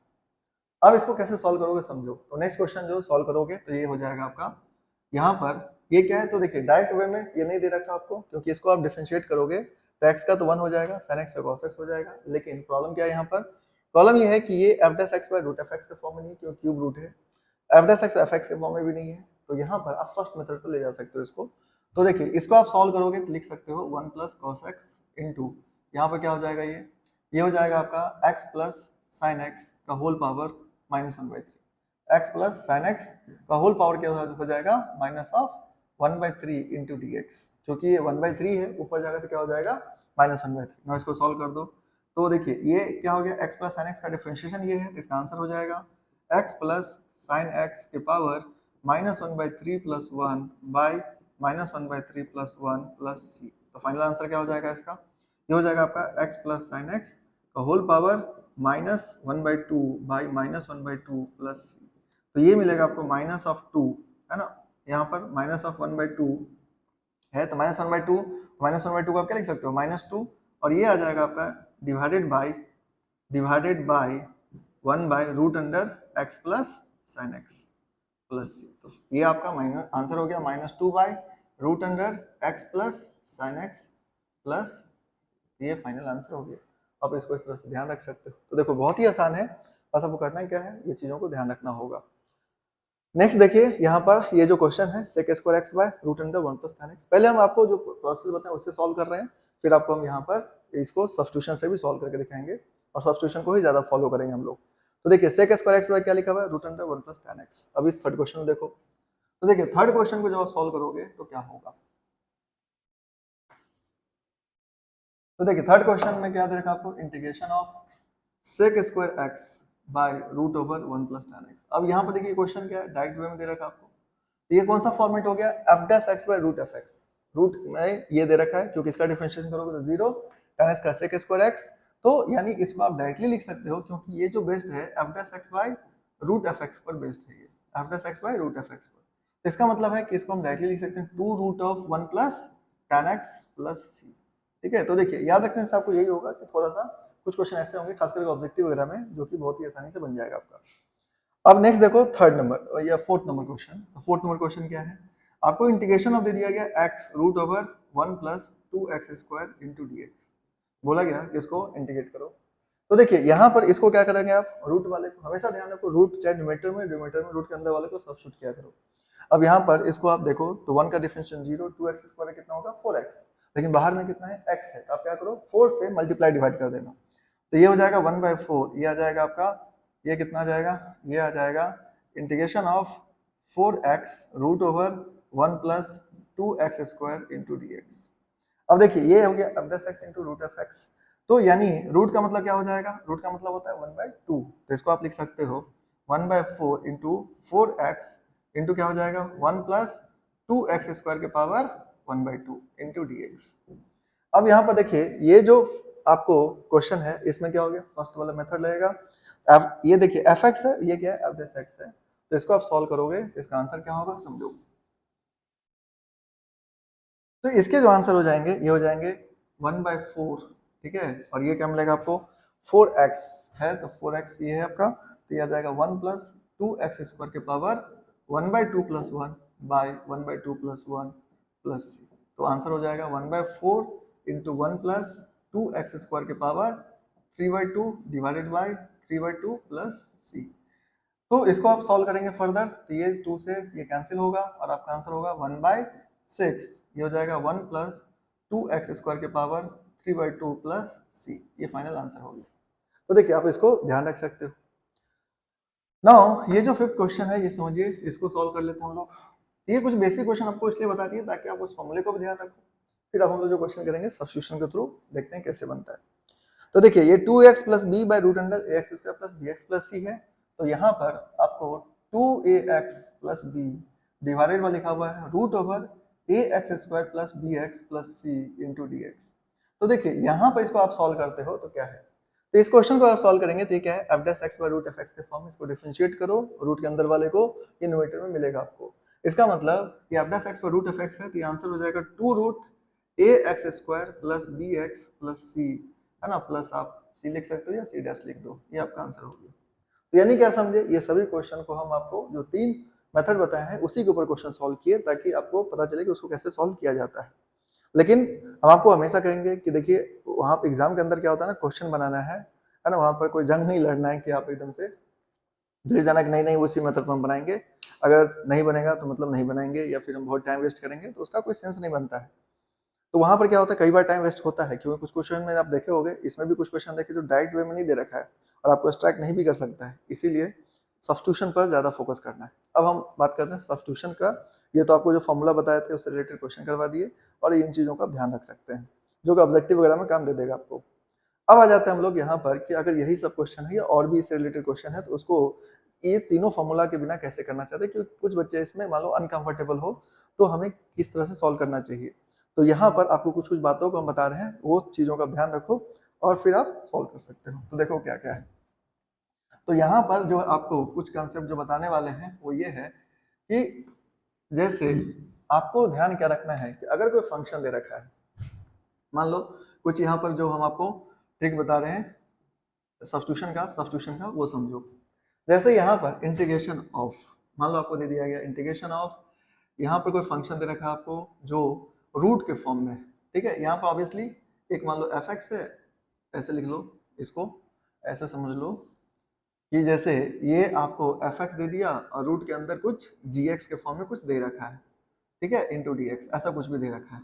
अब इसको कैसे सॉल्व करोगे समझो। तो नेक्स्ट क्वेश्चन जो सॉल्व करोगे तो ये हो जाएगा आपका, यहाँ पर ये क्या है, तो देखिए डायरेक्ट वे में ये नहीं दे रखा आपको, क्योंकि इसको आप डिफरेंशिएट करोगे तो x का तो 1 हो जाएगा, sin x का cos x हो जाएगा। लेकिन प्रॉब्लम क्या है यहाँ पर, प्रॉब्लम ये है कि ये f dash x by root f x के फॉर्म में नहीं है, क्योंकि क्यूब रूट है, f dash x f x के फॉर्म में भी नहीं है। तो यहाँ पर आप फर्स्ट मेथड पर ले जा सकते हो इसको। तो देखिए इसको आप सॉल्व करोगे तो लिख सकते हो 1 प्लस कॉस एक्स इंटू यहाँ पर क्या हो जाएगा, ये हो जाएगा आपका x प्लस साइन एक्स का whole power -1/3, x plus sine x का होल पावर क्या हो जाएगा minus of 1/3 into d x, क्योंकि ये 1/3 है, ऊपर जाएगा तो क्या हो जाएगा -1/3। ना इसको सॉल्व कर दो तो देखिए ये क्या हो गया, x प्लस साइन एक्स का डिफरेंशिएशन ये है, तो इसका आंसर हो जाएगा x प्लस साइन एक्स के power -1/3 plus 1 by -1/3 plus 1 plus c. तो फाइनल आंसर क्या हो जाएगा इसका, ये हो जाएगा आपका x प्लस साइन एक्स का whole power -1/2 by -1/2 plus c. तो ये मिलेगा आपको माइनस ऑफ 2, है ना, यहाँ पर माइनस ऑफ 1/2 है, तो -1/2 को आप क्या लिख सकते हो -2, और ये आ जाएगा आपका divided by 1 by root under x plus sine x plus c. तो ये आपका माइनस आंसर हो गया -2 by root under x plus sine x plus, ये फाइनल आंसर हो गया। आप इसको इस तरह से ध्यान रख सकते हो। तो देखो बहुत ही आसान है, बस आपको करना क्या है, ये चीज़ों को ध्यान रखना होगा। नेक्स्ट देखिए यहाँ पर ये जो क्वेश्चन है sec square x by root under 1 plus tan x। पहले हम आपको जो प्रोसेस बताएं उससे सॉल्व कर रहे हैं, फिर आपको हम यहाँ पर इसको सब्स्टिट्यूशन से भी सॉल्व करके दिखाएंगे, और सब्स्टिट्यूशन को ही ज़्यादा फॉलो करेंगे हम लोग। तो देखिए sec स्क्वायर x बाय क्या लिखा हुआ है, root under 1 plus tan x। अब इस थर्ड क्वेश्चन में देखो, तो देखिए थर्ड क्वेश्चन को जब आप सॉल्व करोगे तो क्या होगा। तो देखिए थर्ड क्वेश्चन में क्या दे रखा आपको, integration of sec square x by root over 1 plus tan x। अब यहाँ पर देखिए क्वेश्चन क्या है, डायरेक्ट वे में दे रखा आपको। तो ये कौन सा फॉर्मेट हो गया, f dash x by root f x. Root में ये दे रखा है, क्योंकि इसका डिफरेंशिएशन करोगे तो 0 tan x का sec स्क्वायर x। तो यानी इसको आप डायरेक्टली लिख सकते हो, क्योंकि ये जो बेस्ड है f dash x by root f x पर बेस्ड है, ये f dash x by root f x पर। तो इसका मतलब है कि इसको हम डायरेक्टली लिख सकते हैं 2 root of 1 plus tan x plus c। ठीक है, तो देखिए याद रखने से आपको यही होगा कि थोड़ा सा कुछ क्वेश्चन ऐसे होंगे खासकर ऑब्जेक्टिव वगैरह में, जो कि बहुत ही आसानी से बन जाएगा आपका। अब नेक्स्ट देखो थर्ड नंबर या फोर्थ नंबर क्वेश्चन। तो फोर्थ नंबर क्वेश्चन क्या है, आपको इंटीग्रेशन ऑफ दे दिया गया x root over 1 plus 2x square into d x. बोला गया कि इसको इंटीग्रेट करो। तो देखिए यहाँ पर इसको क्या करेंगे आप, रूट वाले को हमेशा ध्यान रखो, रूट चाहे न्यूमरेटर में डिनोमिनेटर में, रूट के अंदर वाले को सब्स्टिट्यूट किया करो। अब यहाँ पर इसको आप देखो तो 1 का डिफरेंशिएशन 0, 2x स्क्वायर कितना होगा 4x, लेकिन बाहर में कितना है x है, तो आप क्या करो 4 से मल्टीप्लाई डिवाइड कर देना। तो ये हो जाएगा 1/4, ये आ जाएगा आपका, ये कितना आ जाएगा, ये आ जाएगा integration of 4x root over 1 plus 2x square into d x. अब देखिए ये हो गया f dash x into root f x. तो यानी रूट का मतलब क्या हो जाएगा, रूट का मतलब होता है 1/2, तो इसको आप लिख सकते हो 1/4 इंटू 4x इंटू क्या हो जाएगा 1 प्लस 2x स्क्वायर के पावर 1/2 इंटू dx। अब यहाँ पर देखिए ये जो आपको क्वेश्चन है इसमें क्या हो गया, फर्स्ट वाला मेथड लगेगा। अब ये देखिए fx है, ये क्या है f(x) है, तो इसको आप सॉल्व करोगे तो इसका आंसर क्या होगा समझो। तो इसके जो आंसर हो जाएंगे ये हो जाएंगे 1/4, ठीक है, और ये क्या मिलेगा आपको 4x है, तो 4x ये है आपका, तो ये आ जाएगा 1 प्लस 2x स्क्वायर के power 1/2 plus 1 by 1/2 plus 1 plus c। तो आंसर हो जाएगा 1/4 इंटू 1 प्लस 2x स्क्वायर के power 3/2 divided by 3/2 plus c। तो इसको आप सॉल्व करेंगे फर्दर, तो ये 2 से ये कैंसिल होगा और आपका आंसर होगा 1/6, ये हो जाएगा 1 प्लस 2x स्क्वायर के पावर 3/2 प्लस c, ये फाइनल आंसर हो गया। तो देखिए आप इसको ध्यान रख सकते हो। नाउ ये जो फिफ्थ क्वेश्चन है ये समझिए, इसको सॉल्व कर लेते हैं हम लोग। ये कुछ बेसिक क्वेश्चन आपको इसलिए बता दिए ताकि आप उस फॉर्मूले को भी ध्यान रखो, फिर अब हम लोग जो क्वेश्चन करेंगे सब्स्टिट्यूशन के थ्रू देखते हैं कैसे बनता है। तो देखिए ये 2x plus b by root under ax square plus bx plus c है, तो यहाँ पर आपको 2ax प्लस बी डिवाइडेड में लिखा हुआ है root over ax square plus bx plus c into dx। तो देखिए यहाँ पर इसको आप सॉल्व करते हो तो क्या है, तो इस क्वेश्चन को आप सॉल्व करेंगे तो क्या है f dash x by root fx के फॉर्म में, इसको डिफरेंशिएट करो, रूट के अंदर वाले को ये न्यूमरेटर में मिलेगा आपको। इसका मतलब ये f dash x by root fx है, तो ये आंसर हो जाएगा 2 root ax square plus bx plus c, है ना, प्लस आप c लिख सकते हो या c डैश लिख दो, ये आपका आंसर हो गया। तो यानी क्या समझे, ये सभी क्वेश्चन को हम आपको जो 3 मेथड बताए हैं उसी के ऊपर क्वेश्चन सॉल्व किए ताकि आपको पता चले कि उसको कैसे सॉल्व किया जाता है। लेकिन हम आपको हमेशा कहेंगे कि देखिए वहाँ एग्जाम के अंदर क्या होता है ना, क्वेश्चन बनाना है ना, वहाँ पर कोई जंग नहीं लड़ना है कि आप एकदम से भिड़ जाना कि नहीं नहीं उसी मेथड पर हम बनाएंगे, अगर नहीं बनेगा तो मतलब नहीं बनाएंगे या फिर हम बहुत टाइम वेस्ट करेंगे तो उसका कोई सेंस नहीं बनता है। तो वहाँ पर क्या होता है, कई बार टाइम वेस्ट होता है क्योंकि कुछ क्वेश्चन में आप देखे होंगे, इसमें भी कुछ क्वेश्चन देखे जो डायरेक्ट वे में नहीं दे रखा है और आपको स्ट्राइक नहीं भी कर सकता है, इसीलिए सब्स्टिट्यूशन पर ज़्यादा फोकस करना है। अब हम बात करते हैं सब्स्टिट्यूशन का। ये तो आपको जो फॉर्मूला बताए थे उससे रिलेटेड क्वेश्चन करवा दिए और इन चीज़ों का ध्यान रख सकते हैं जो कि ऑब्जेक्टिव वगैरह में काम दे देगा आपको। अब आ जाते हैं हम लोग यहाँ पर कि अगर यही सब क्वेश्चन है या और भी इससे रिलेटेड क्वेश्चन है तो उसको ये तीनों फॉर्मूला के बिना कैसे करना चाहते हैं, क्योंकि कुछ बच्चे इसमें मान लो अनकंफर्टेबल हो तो हमें किस तरह से सॉल्व करना चाहिए। तो यहाँ पर आपको कुछ कुछ बातों को हम बता रहे हैं, वो चीज़ों का ध्यान रखो और फिर आप सॉल्व कर सकते हो। तो देखो क्या क्या है। तो यहाँ पर जो आपको कुछ कंसेप्ट जो बताने वाले हैं वो ये है कि जैसे आपको ध्यान क्या रखना है कि अगर कोई फंक्शन दे रखा है, मान लो कुछ यहाँ पर जो हम आपको ट्रिक बता रहे हैं सब्स्टिट्यूशन का वो समझो। जैसे यहाँ पर इंटीग्रेशन ऑफ, मान लो आपको दे दिया गया इंटीग्रेशन ऑफ, यहाँ पर कोई फंक्शन दे रखा है आपको जो रूट के फॉर्म में है, ठीक है। यहाँ पर ऑब्वियसली एक मान लो fx है, ऐसे लिख लो, इसको ऐसे समझ लो कि जैसे ये आपको fx दे दिया और रूट के अंदर कुछ gx के फॉर्म में कुछ दे रखा है, ठीक है, इंटू dx ऐसा कुछ भी दे रखा है।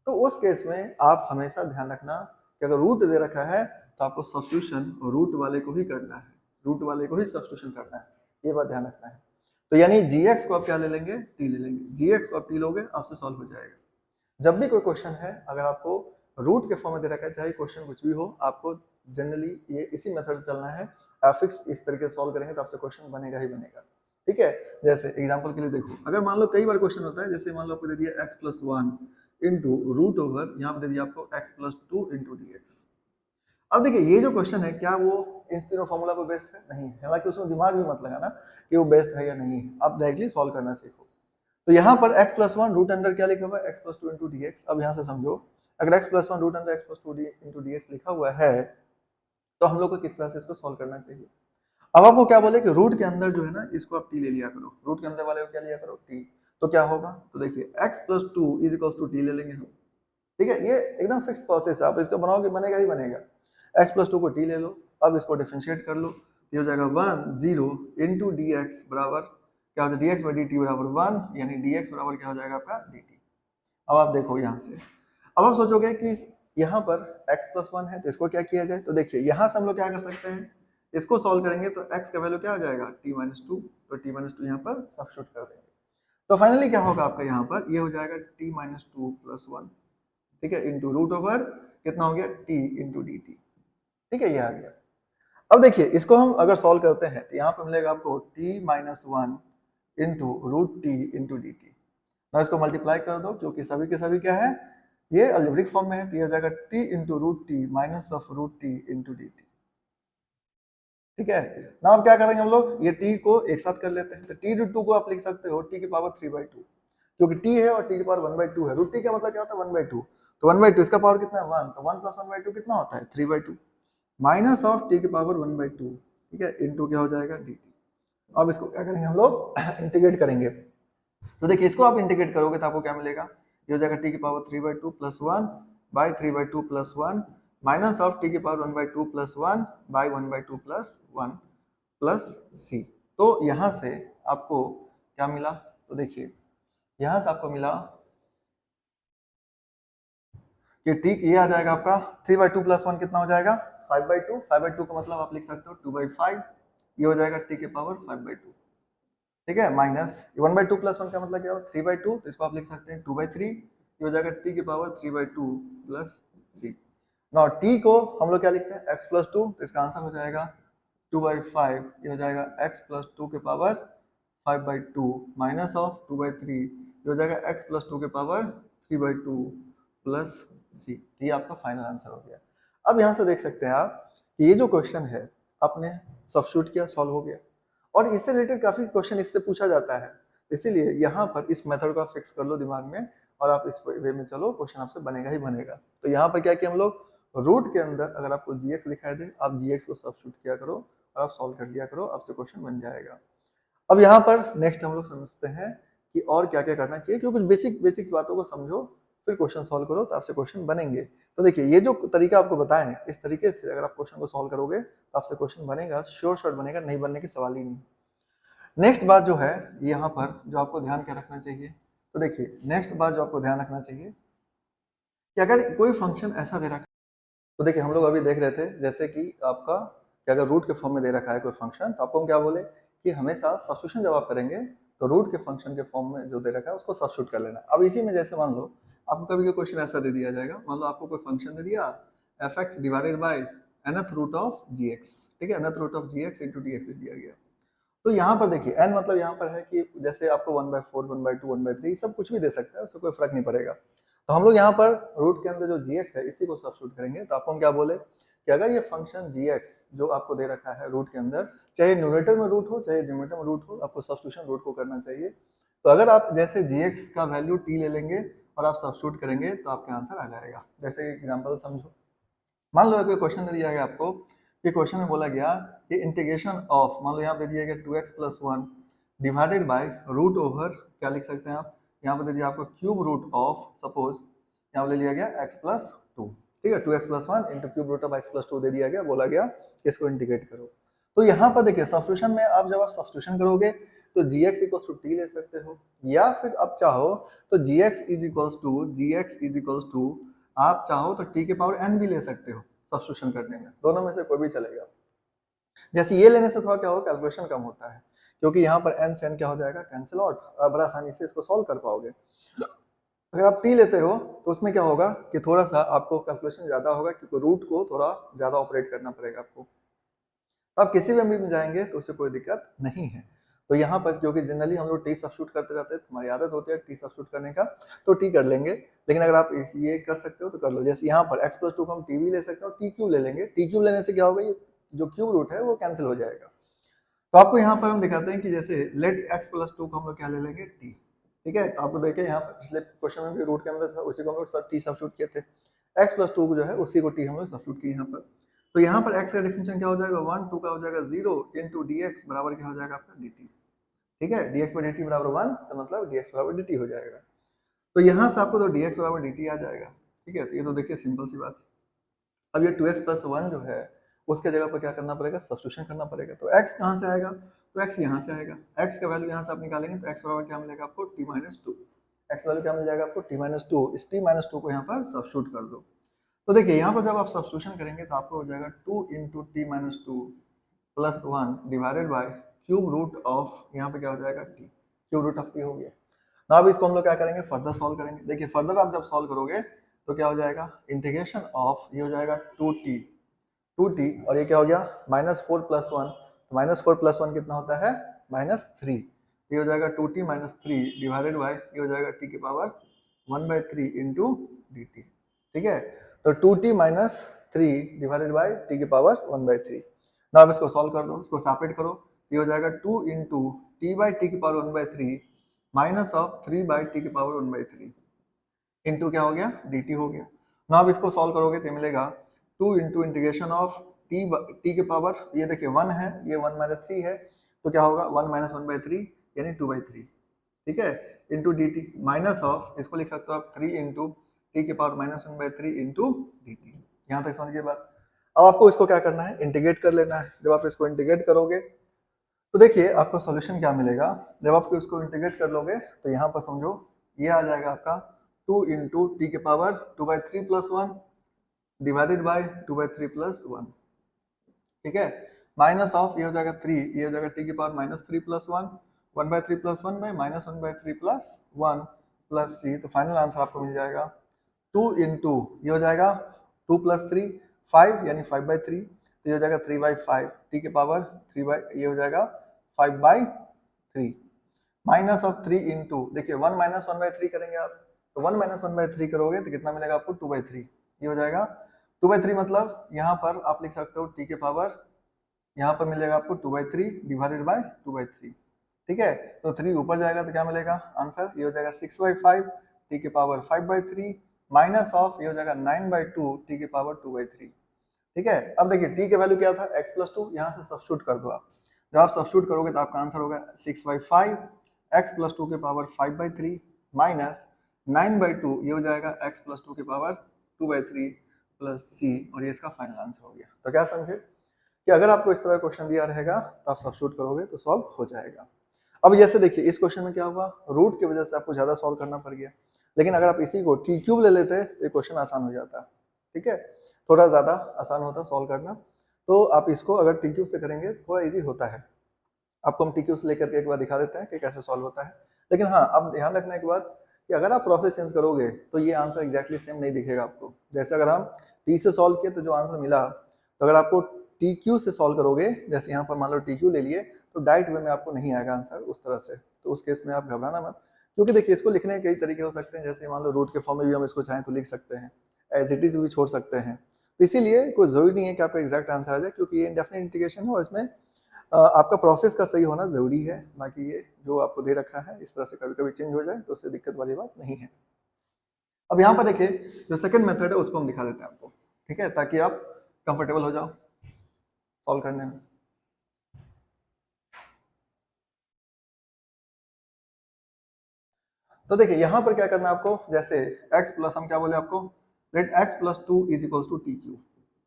तो उस केस में आप हमेशा ध्यान रखना कि अगर रूट दे रखा है तो आपको सब्स्टिट्यूशन रूट वाले को ही करना है, रूट वाले को ही सब्स्टिट्यूशन करना है, ये बात ध्यान रखना है। तो यानी gx को आप क्या ले लेंगे, t ले लेंगे, gx को आप t लोगे आपसे सॉल्व हो जाएगा। जब भी कोई क्वेश्चन है अगर आपको रूट के फॉर्म में दे रखा है, चाहे क्वेश्चन कुछ भी हो, आपको जनरली ये इसी मेथड से चलना है। फिक्स इस तरीके से सॉल्व करेंगे तो आपसे क्वेश्चन बनेगा ही बनेगा, ठीक है। जैसे एग्जांपल के लिए देखो, अगर मान लो कई बार क्वेश्चन होता है, जैसे मान लो आपको दे दिया x plus 1 into root over, यहाँ पे दे दिया आपको x plus 2 into d x. अब देखिए ये जो क्वेश्चन है क्या वो इन तीनों फॉर्मूला पर बेस्ड है, नहीं है, हालांकि उसमें दिमाग भी मत लगाना कि वो बेस्ड है या नहीं है, आप डायरेक्टली सॉल्व करना सीखो। तो यहाँ पर x प्लस 1 रूट अंडर क्या लिखा हुआ है, x plus 2 into d x. अब यहाँ से समझो, अगर x plus 1 root under x plus 2 into d x लिखा हुआ है तो हम लोग को किस तरह से इसको सॉल्व करना चाहिए। अब आपको क्या बोले कि रूट के अंदर जो है ना इसको आप t ले लिया करो, रूट के अंदर वाले को क्या लिया करो t। तो क्या होगा, तो देखिए x plus 2 is equals to t ले लेंगे हम, ठीक है, ये एकदम फिक्स प्रोसेस है, आप इसको बनाओगे बनेगा ही बनेगा। x प्लस 2 को t ले लो, अब इसको डिफरेंशिएट कर लो, ये हो जाएगा 1 0 इंटू डी एक्स बराबर क्या हो जाएगा, D x by d T बराबर 1, यानी डी एक्स बराबर क्या हो जाएगा आपका डी टी। अब आप देखो यहाँ से, अब आप सोचोगे कि यहाँ पर x प्लस 1 है तो इसको क्या किया जाए, तो देखिए यहाँ से हम लोग क्या कर सकते हैं, इसको सॉल्व करेंगे तो x का वैल्यू क्या आ जाएगा t माइनस 2, तो t माइनस 2 यहाँ पर सब्स्टिट्यूट कर देंगे। तो फाइनली क्या होगा आपका यहाँ पर, ये हो जाएगा t माइनस 2 प्लस 1, ठीक है, इंटू रूट ओवर कितना हो गया टी इंटू डी टी, ठीक है, ये आ गया। अब देखिए इसको हम अगर सॉल्व करते हैं तो यहाँ पे मिलेगा आपको t minus one into root t into d t. ना इसको मल्टीप्लाई कर दो क्योंकि सभी के सभी क्या है, ये अलजेब्रिक फॉर्म में है, तो ये हो जाएगा t into root t minus of root t into d t, ठीक है ना। अब क्या करेंगे हम लोग, ये t को एक साथ कर लेते हैं, तो t रूट टू को आप लिख सकते हो t की पावर 3/2, क्योंकि t है और t की पावर 1/2 है। रूट t का मतलब क्या होता है 1/2, तो 1/2 इसका पावर कितना है 1, तो 1 प्लस 1/2 कितना होता है 3/2 माइनस ऑफ t की पावर 1/2, ठीक है, इंटू क्या हो जाएगा dt। अब इसको क्या करेंगे हम लोग इंटीग्रेट करेंगे, तो देखिए इसको आप इंटीग्रेट करोगे तो आपको क्या मिलेगा, ये हो जाएगा t की power 3/2 plus 1 by 3/2 plus 1 minus of t की power 1/2 plus 1 by 1/2 plus 1 plus c। तो यहाँ से आपको क्या मिला, तो देखिए यहाँ से आपको मिला कि t ये आ जाएगा आपका 3/2 प्लस 1 कितना हो जाएगा 5/2, 5/2 का मतलब आप लिख सकते हो 2/5, ये हो जाएगा t की पावर 5/2, ठीक है, माइनस 1/2 प्लस 1 का मतलब क्या हो 3/2, तो इसको आप लिख सकते हैं 2/3, ये हो जाएगा t की power 3/2 plus c। Now t को हम लोग क्या लिखते हैं x प्लस 2, तो इसका आंसर हो जाएगा 2/5, ये हो जाएगा x प्लस 2 के पावर 5/2 माइनस ऑफ 2/3, ये हो जाएगा x प्लस 2 के पावर 3/2 प्लस c। ये आपका फाइनल आंसर हो गया। अब यहाँ से देख सकते हैं आप कि ये जो क्वेश्चन है आपने सब्स्टिट्यूट किया, सॉल्व हो गया, और इससे रिलेटेड काफी क्वेश्चन इससे पूछा जाता है, इसीलिए यहाँ पर इस मेथड को आप फिक्स कर लो दिमाग में और आप इस वे में चलो, क्वेश्चन आपसे बनेगा ही बनेगा। तो यहाँ पर क्या किया हम लोग, रूट के अंदर अगर आपको gx दिखाई दे आप gx को सब्स्टिट्यूट किया करो और आप सॉल्व कर लिया करो, आपसे क्वेश्चन बन जाएगा। अब यहाँ पर नेक्स्ट हम लोग समझते हैं कि और क्या क्या करना चाहिए, क्योंकि बेसिक बेसिक बातों को समझो फिर क्वेश्चन सॉल्व करो तो आपसे क्वेश्चन बनेंगे। तो देखिए ये जो तरीका आपको बताएं इस तरीके से अगर आप क्वेश्चन को सॉल्व करोगे तो आपसे क्वेश्चन बनेगा, श्योर शॉर्ट बनेगा, नहीं बनने की सवाल ही नहीं। नेक्स्ट बात जो है यहाँ पर जो आपको ध्यान क्या रखना चाहिए, तो देखिए नेक्स्ट बात जो आपको ध्यान रखना चाहिए कि अगर कोई फंक्शन ऐसा दे रखा है, तो देखिए हम लोग अभी देख रहे थे जैसे कि आपका कि अगर रूट के फॉर्म में दे रखा है कोई फंक्शन तो आपको हम क्या बोले कि हमेशा सब्स्टिट्यूशन जब आप करेंगे तो रूट के फंक्शन के फॉर्म में जो दे रखा है उसको सब्स्टिट्यूट कर लेना। अब इसी में जैसे मान लो आपको कभी क्वेश्चन ऐसा दे दिया जाएगा, मान लो आपको कोई फंक्शन दे दिया fx divided by nth root of gx, ठीक है, nth root of gx into dx दे दिया गया। तो यहाँ पर देखिए n मतलब यहाँ पर है कि जैसे आपको 1/4 1/2 1/3 सब कुछ भी दे सकता है, उससे कोई फर्क नहीं पड़ेगा। तो हम लोग यहाँ पर रूट के अंदर जो gx है इसी को सब्स्टिट्यूट करेंगे, तो आपको हम क्या बोले कि अगर ये फंक्शन gx जो आपको दे रखा है रूट के अंदर, चाहे न्यूमरेटर में रूट हो चाहे डिनोमिनेटर में रूट हो, आपको सब्स्टिट्यूशन रूट को करना चाहिए। तो अगर आप जैसे gx का वैल्यू t ले लेंगे और आप सब्स्टिट्यूट करेंगे तो आपका आंसर आ जाएगा। जैसे एग्जाम्पल समझो, मान लो कोई क्वेश्चन दे दिया गया आपको, ये क्वेश्चन में बोला गया कि इंटीग्रेशन ऑफ, मान लो यहाँ पे दिया गया 2x plus 1 divided by root over, क्या लिख सकते हैं आप, यहाँ पे दे दिया आपको क्यूब रूट ऑफ, सपोज यहाँ पे ले लिया गया x प्लस 2, ठीक है, 2x plus 1 into cube root of x plus 2 दे दिया गया, बोला गया कि इसको इंटीग्रेट करो। तो यहाँ पर देखिए सब्स्टिट्यूशन में आप जब आप सब्स्टिट्यूशन करोगे तो gx इक्वल्स टू t ले सकते हो, या फिर आप चाहो तो gx इज इक्वल्स टू आप चाहो तो t के पावर n भी ले सकते हो सब्स्टिट्यूशन करने में, दोनों में से कोई भी चलेगा। जैसे ये लेने से थोड़ा क्या होगा कैलकुलेशन कम होता है, क्योंकि यहाँ पर n से n क्या हो जाएगा कैंसिल आउट, आप बड़ा आसानी से इसको सॉल्व कर पाओगे। अगर आप t लेते हो तो उसमें क्या होगा कि थोड़ा सा आपको कैलकुलेशन ज्यादा होगा, क्योंकि रूट को थोड़ा ज्यादा ऑपरेट करना पड़ेगा आपको। तो आप किसी भी में जाएंगे तो उससे कोई दिक्कत नहीं है। तो यहाँ पर क्योंकि जनरली हम लोग टी सब्स्टिट्यूट करते जाते हैं, हमारी आदत होती है टी सब्स्टिट्यूट करने का, तो टी कर लेंगे। लेकिन अगर आप ये कर सकते हो तो कर लो, जैसे यहाँ पर x प्लस 2 को हम टी भी ले सकते हो, टी क्यूब ले लेंगे, टी क्यूब लेने से क्या होगा, ये जो क्यूब रूट है वो कैंसिल हो जाएगा। तो आपको यहाँ पर हम दिखाते हैं कि जैसे लेट x प्लस 2 को हम लोग क्या ले लेंगे टी, ठीक है। तो आपको देखिए यहाँ पर पिछले क्वेश्चन में भी रूट के अंदर उसी को हम लोग टी सब्स्टिट्यूट किए थे, x प्लस 2 को जो है उसी को टी हम लोग सब्स्टिट्यूट किए यहाँ पर। तो यहाँ पर x का डिफिनेशन क्या हो जाएगा 1, 2 का हो जाएगा 0 इंटू dx बराबर क्या हो जाएगा आपका dt, ठीक है, dx by dt बराबर 1, तो मतलब dx बराबर dt हो जाएगा। तो यहाँ से आपको तो dx बराबर dt आ जाएगा, ठीक है। तो ये तो देखिए सिंपल सी बात है। अब ये 2x प्लस 1 जो है उसके जगह पर क्या करना पड़ेगा, सब्स्टिट्यूशन करना पड़ेगा। तो x कहाँ से आएगा, तो x यहाँ से आएगा, x का वैल्यू यहाँ से आप निकालेंगे तो x बराबर क्या मिलेगा आपको t माइनस 2, x वैल्यू क्या मिल जाएगा आपको t माइनस 2, इस t माइनस 2 को यहाँ पर सब्स्टिट्यूट कर दो। तो देखिए यहाँ पर जब आप सब्स्टिट्यूशन करेंगे तो आपको हो जाएगा 2 into t minus 2 plus 1 divided by cube root of, यहाँ पे क्या हो जाएगा t, cube root of t हो गया ना। अब इसको हम लोग क्या करेंगे फर्दर सॉल्व करेंगे। देखिए फर्दर आप जब सॉल्व करोगे तो क्या हो जाएगा इंटीग्रेशन ऑफ, ये हो जाएगा 2t और ये क्या हो गया -4 + 1, तो -4 + 1 कितना होता है -3, ये हो जाएगा 2t - 3 डिवाइडेड बाय ये हो जाएगा t की पावर 1/3 इंटू dt। ठीक है, तो 2t - 3 डिवाइडेड बाय t की पावर 1/3। ना आप इसको सॉल्व कर दो, इसको सेपरेट करो, ये हो जाएगा 2 इंटू t/t की पावर 1/3 माइनस ऑफ 3/t की पावर 1/3 इंटू क्या हो गया dt हो गया। ना आप इसको सॉल्व करोगे तो मिलेगा 2 इंटू इंटीग्रेशन ऑफ t के पावर, ये देखिए 1 है, ये 1 - 3 है, तो क्या होगा 1 - 1/3 यानी 2/3। ठीक है, इंटू dt माइनस ऑफ, इसको लिख सकते हो आप 3 इंटू टी की पावर -1/3 इंटू dt। यहाँ तक समझ गए बात। अब आपको इसको क्या करना है इंटीग्रेट कर लेना है। जब आप इसको इंटीग्रेट करोगे तो देखिए आपको सॉल्यूशन क्या मिलेगा। जब आप इसको इंटीग्रेट कर लोगे तो यहाँ पर समझो ये आ जाएगा आपका 2 इंटू टी के पावर 2/3 + 1 डिवाइडेड बाय 2/3 + 1। ठीक है, माइनस ऑफ ये हो जाएगा 3, ये हो जाएगा टी की पावर -3 + 1 1/3 + 1 बाय -1/3 + 1 प्लस c, तो फाइनल आंसर आपको मिल जाएगा 2 इंटू ये हो जाएगा 2 + 3 5 यानी 5/3, तो ये हो जाएगा 3/5 टी के पावर 3 ये हो जाएगा 5/3 माइनस ऑफ 3 इंटू देखिए 1 - 1/3 करेंगे आप, तो 1 - 1/3 करोगे तो कितना मिलेगा आपको 2/3, ये हो जाएगा 2/3 मतलब यहाँ पर आप लिख सकते हो टी के पावर, यहाँ पर मिलेगा आपको 2/3 डिवाइडेड बाय 2/3। ठीक है, तो 3 ऊपर जाएगा तो क्या मिलेगा आंसर, ये हो जाएगा 6/5 टी के पावर 5/3 माइनस ऑफ ये हो जाएगा 9/2 टी के पावर 2/3। ठीक है, अब देखिए टी के वैल्यू क्या था x + 2, यहाँ से सब्स्टिट्यूट कर दो आप। जब आप सब्स्टिट्यूट करोगे तो आपका आंसर होगा 6/5 x + 2 के पावर 5/3 माइनस 9/2 ये हो जाएगा x + 2 के पावर 2/3 प्लस c, और ये इसका फाइनल आंसर हो गया। तो क्या समझे कि अगर आपको इस तरह क्वेश्चन दिया रहेगा तो आप सब्स्टिट्यूट करोगे तो सॉल्व हो जाएगा। अब जैसे देखिए इस क्वेश्चन में क्या हुआ, रूट की वजह से आपको ज्यादा सॉल्व करना पड़ गया, लेकिन अगर आप इसी को t³ ले लेते ये क्वेश्चन आसान हो जाता। ठीक है, थोड़ा ज्यादा आसान होता सॉल्व करना, तो आप इसको अगर t³ से करेंगे थोड़ा इजी होता है। आपको हम t³ से लेकर के एक बार दिखा देते हैं कि कैसे सॉल्व होता है। लेकिन हाँ, अब ध्यान रखना एक बात कि अगर आप प्रोसेस चेंज करोगे तो ये आंसर एग्जैक्टली सेम नहीं दिखेगा आपको। जैसे अगर हम t से सॉल्व किए तो जो आंसर मिला, तो अगर आपको TQ से सॉल्व करोगे, जैसे यहाँ पर मान लो TQ ले लिए, तो डायरेक्ट वे में आपको नहीं आएगा आंसर उस तरह से। तो उस केस में आप घबराना मत, क्योंकि देखिए इसको लिखने के कई तरीके हो सकते हैं। जैसे मान लो रूट के फॉर्म में भी हम इसको चाहें तो लिख सकते हैं, एज इट इज भी छोड़ सकते हैं। तो इसीलिए कोई जरूरी नहीं है कि आपका एग्जैक्ट आंसर आ जाए, क्योंकि ये इंडेफिनिट इंटीग्रेशन है और इसमें आपका प्रोसेस का सही होना जरूरी है। बाकी ये जो आपको दे रखा है इस तरह से कभी कभी चेंज हो जाए तो उससे दिक्कत वाली बात नहीं है। अब यहाँ पर देखिए जो सेकंड मेथड है उसको हम दिखा देते हैं आपको, ठीक है, ताकि आप कंफर्टेबल हो जाओ सॉल्व करने में। तो देखिए यहाँ पर क्या करना है आपको, जैसे x प्लस हम क्या बोले आपको, लेट x + 2 = TQ,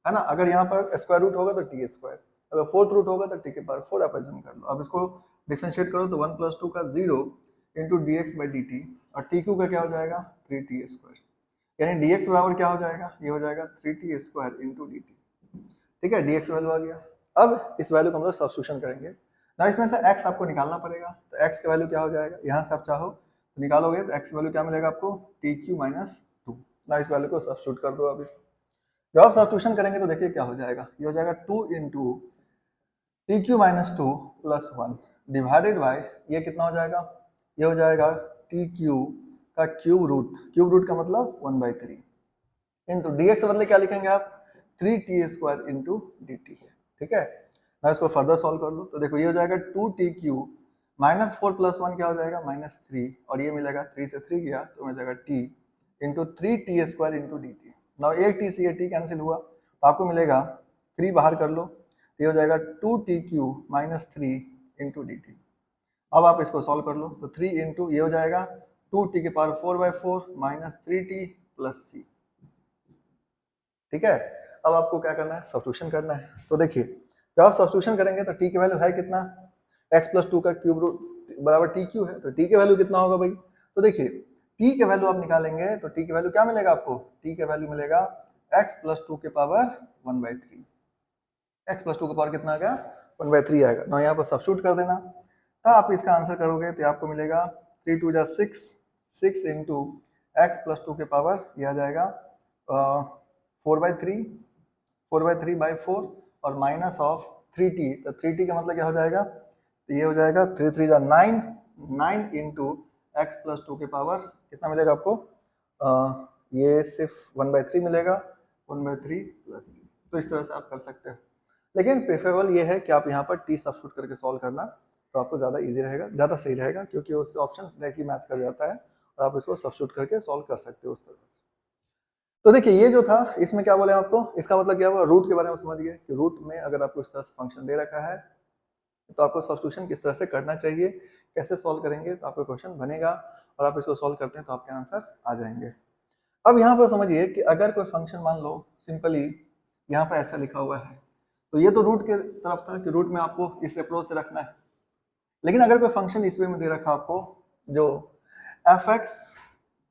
है ना। अगर यहाँ पर स्क्वायर रूट होगा तो t², अगर फोर्थ रूट होगा तो t के पावर 4 आप अज्यूम कर लो। अब इसको डिफरेंशिएट करो तो 1 + 2 का 0 इंटू dx/dt, और TQ का क्या हो जाएगा 3t², यानी dx बराबर क्या हो जाएगा, ये हो जाएगा 3t² इंटू dt। ठीक है, dx वैल्यू आ गया। अब इस वैल्यू को हम लोग सब्स्टिट्यूशन करेंगे ना, इसमें से x आपको निकालना पड़ेगा। तो x का वैल्यू क्या हो जाएगा, यहाँ से आप चाहो तो निकालोगे तो x वैल्यू क्या मिलेगा आपको TQ - 2 ना, इस वैल्यू को सब्स्टिट्यूट कर दो। अब जब आप सब्स्टिट्यूशन करेंगे तो देखिए क्या हो जाएगा, ये हो जाएगा 2 into TQ - 2 plus 1 divided by ये कितना हो जाएगा, ये हो जाएगा TQ का क्यूब रूट का मतलब 1/3 इंटू dx बदले क्या लिखेंगे आप 3t² इंटू dt। ठीक है, मैं इसको फर्दर सॉल्व कर लूँ तो देखो ये हो जाएगा 2TQ -4 + 1 क्या हो जाएगा -3, और ये मिलेगा 3 से 3 गया तो मिल जाएगा t into 3t² into dt। Now एक t से ये t कैंसिल हुआ तो आपको मिलेगा 3 बाहर कर लो, तो ये हो जाएगा 2TQ - 3 इंटू dt। अब आप इसको सॉल्व कर लो तो 3 इंटू ये हो जाएगा 2t के power 4/4 minus 3t plus c। ठीक है, अब आपको क्या करना है सब्स्टिट्यूशन करना है। तो देखिए जब आप सब्स्टिट्यूशन करेंगे तो t की वैल्यू है कितना, x + 2 का क्यूब रूट बराबर TQ है, तो t की वैल्यू कितना होगा भाई। तो देखिए t की वैल्यू आप निकालेंगे तो t की वैल्यू क्या मिलेगा आपको, t की वैल्यू मिलेगा x + 2 के पावर 1/3। x + 2 का पावर कितना आ गया 1/3 आएगा ना, यहाँ पर सब्स्टिट्यूट कर देना। तो आप इसका आंसर करोगे तो आपको मिलेगा 3 × 2 = 6 इंटू x + 2 के पावर यह आ जाएगा 4/3 और माइनस ऑफ 3t, तो 3t का मतलब क्या हो जाएगा, तो ये हो जाएगा 3 3 जा 9, 9 इंटू एक्स प्लस 2 के पावर कितना मिलेगा आपको, ये सिर्फ 1/3 मिलेगा, 1/3 प्लस c। तो इस तरह से आप कर सकते हो, लेकिन प्रेफरेबल ये है कि आप यहाँ पर टी सब्स्टिट्यूट करके सॉल्व करना, तो आपको ज़्यादा इजी रहेगा, ज़्यादा सही रहेगा, क्योंकि उससे ऑप्शन डायरेक्टली मैच कर जाता है और आप इसको सब्स्टिट्यूट करके सॉल्व कर सकते हो उस तरह से। तो देखिए ये जो था इसमें क्या बोले आपको, इसका मतलब क्या हुआ, रूट के बारे में समझ गए कि रूट में अगर आपको इस तरह से फंक्शन दे रखा है तो आपको सब्स्टिट्यूशन किस तरह से करना चाहिए, कैसे सॉल्व करेंगे तो आपका क्वेश्चन बनेगा, और आप इसको सॉल्व करते हैं तो आपके आंसर आ जाएंगे। अब यहाँ पर समझिए कि अगर कोई फंक्शन मान लो सिंपली यहाँ पर ऐसा लिखा हुआ है, तो ये तो रूट के तरफ था कि रूट में आपको इस अप्रोच से रखना है, लेकिन अगर कोई फंक्शन इस वे में दे रखा आपको जो एफ एक्स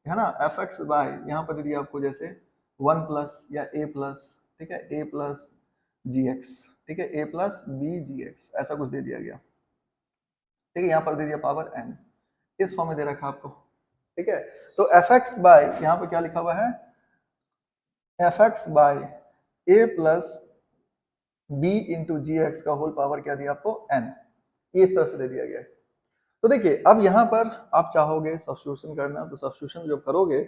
है ना, एफ एक्स बाय यहाँ पर दे दिया आपको जैसे 1 प्लस या ए प्लस, ठीक है, ए प्लस जी एक्स, ठीक है, ए प्लस बी जी एक्स, ऐसा कुछ दे दिया गया, ठीक है, यहाँ पर दे दिया पावर n, इस फॉर्म में दे रखा आपको, ठीक है। तो एफ एक्स बाय यहाँ पर क्या लिखा हुआ है, एफ एक्स बाय ए प्लस बी इंटू जी एक्स का होल पावर क्या दिया आपको n, ये इस तरह से दे दिया गया है। तो देखिए अब यहाँ पर आप चाहोगे सब्स्टिट्यूशन करना, तो सब्स्टिट्यूशन जब करोगे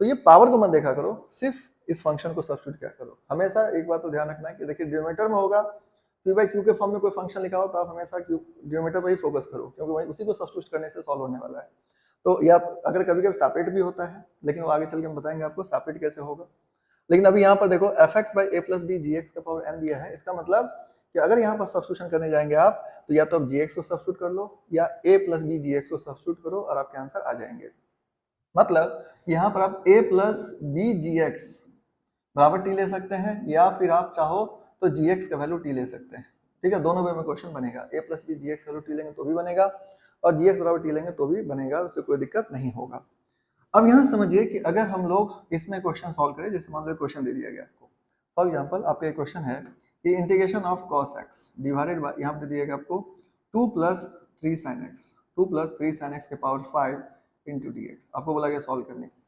तो ये पावर को मत देखा करो, सिर्फ इस फंक्शन को सब्स्टिट्यूट क्या करो। हमेशा एक बात तो ध्यान रखना है कि देखिए डिनोमिनेटर में होगा p बाई क्यू के फॉर्म में कोई फंक्शन लिखा हो तो आप हमेशा क्यू डिनोमिनेटर पर ही फोकस करो, क्योंकि वही उसी को सब्स्टिट्यूट करने से सॉल्व होने वाला है। तो या अगर कभी कभी सेपरेट भी होता है, लेकिन वो आगे चल के हम बताएंगे आपको सेपरेट कैसे होगा। लेकिन अभी यहाँ पर देखो f x by a plus b g x का पावर n दिया है, इसका मतलब कि अगर यहाँ पर सब्स्टिट्यूशन करने जाएंगे आप तो या तो आप जी एक्स को सब्स्टिट्यूट कर लो या ए प्लस बी जी एक्स को सब्स्टिट्यूट करो और आपके आंसर आ जाएंगे। मतलब यहाँ पर आप ए प्लस बी जी एक्स बराबर टी ले सकते हैं, या फिर आप चाहो तो जी एक्स का वैल्यू टी ले सकते हैं, ठीक है, दोनों वे में क्वेश्चन बनेगा, ए plus b g x value T लेंगे तो भी बनेगा और जी एक्स बराबर टी लेंगे तो भी बनेगा, उससे कोई दिक्कत नहीं होगा। अब यहाँ समझिए कि अगर हम लोग इसमें क्वेश्चन सॉल्व करें, जैसे मान लो क्वेश्चन दे दिया गया आपको, फॉर एग्जांपल आपका एक क्वेश्चन है कि integration of cos x divided bye, यहाँ पे दिया गया आपको 2 plus 3 sine x, 2 plus 3 sine x के पावर 5 इंटू डी एक्स, आपको बोला गया सॉल्व करने की।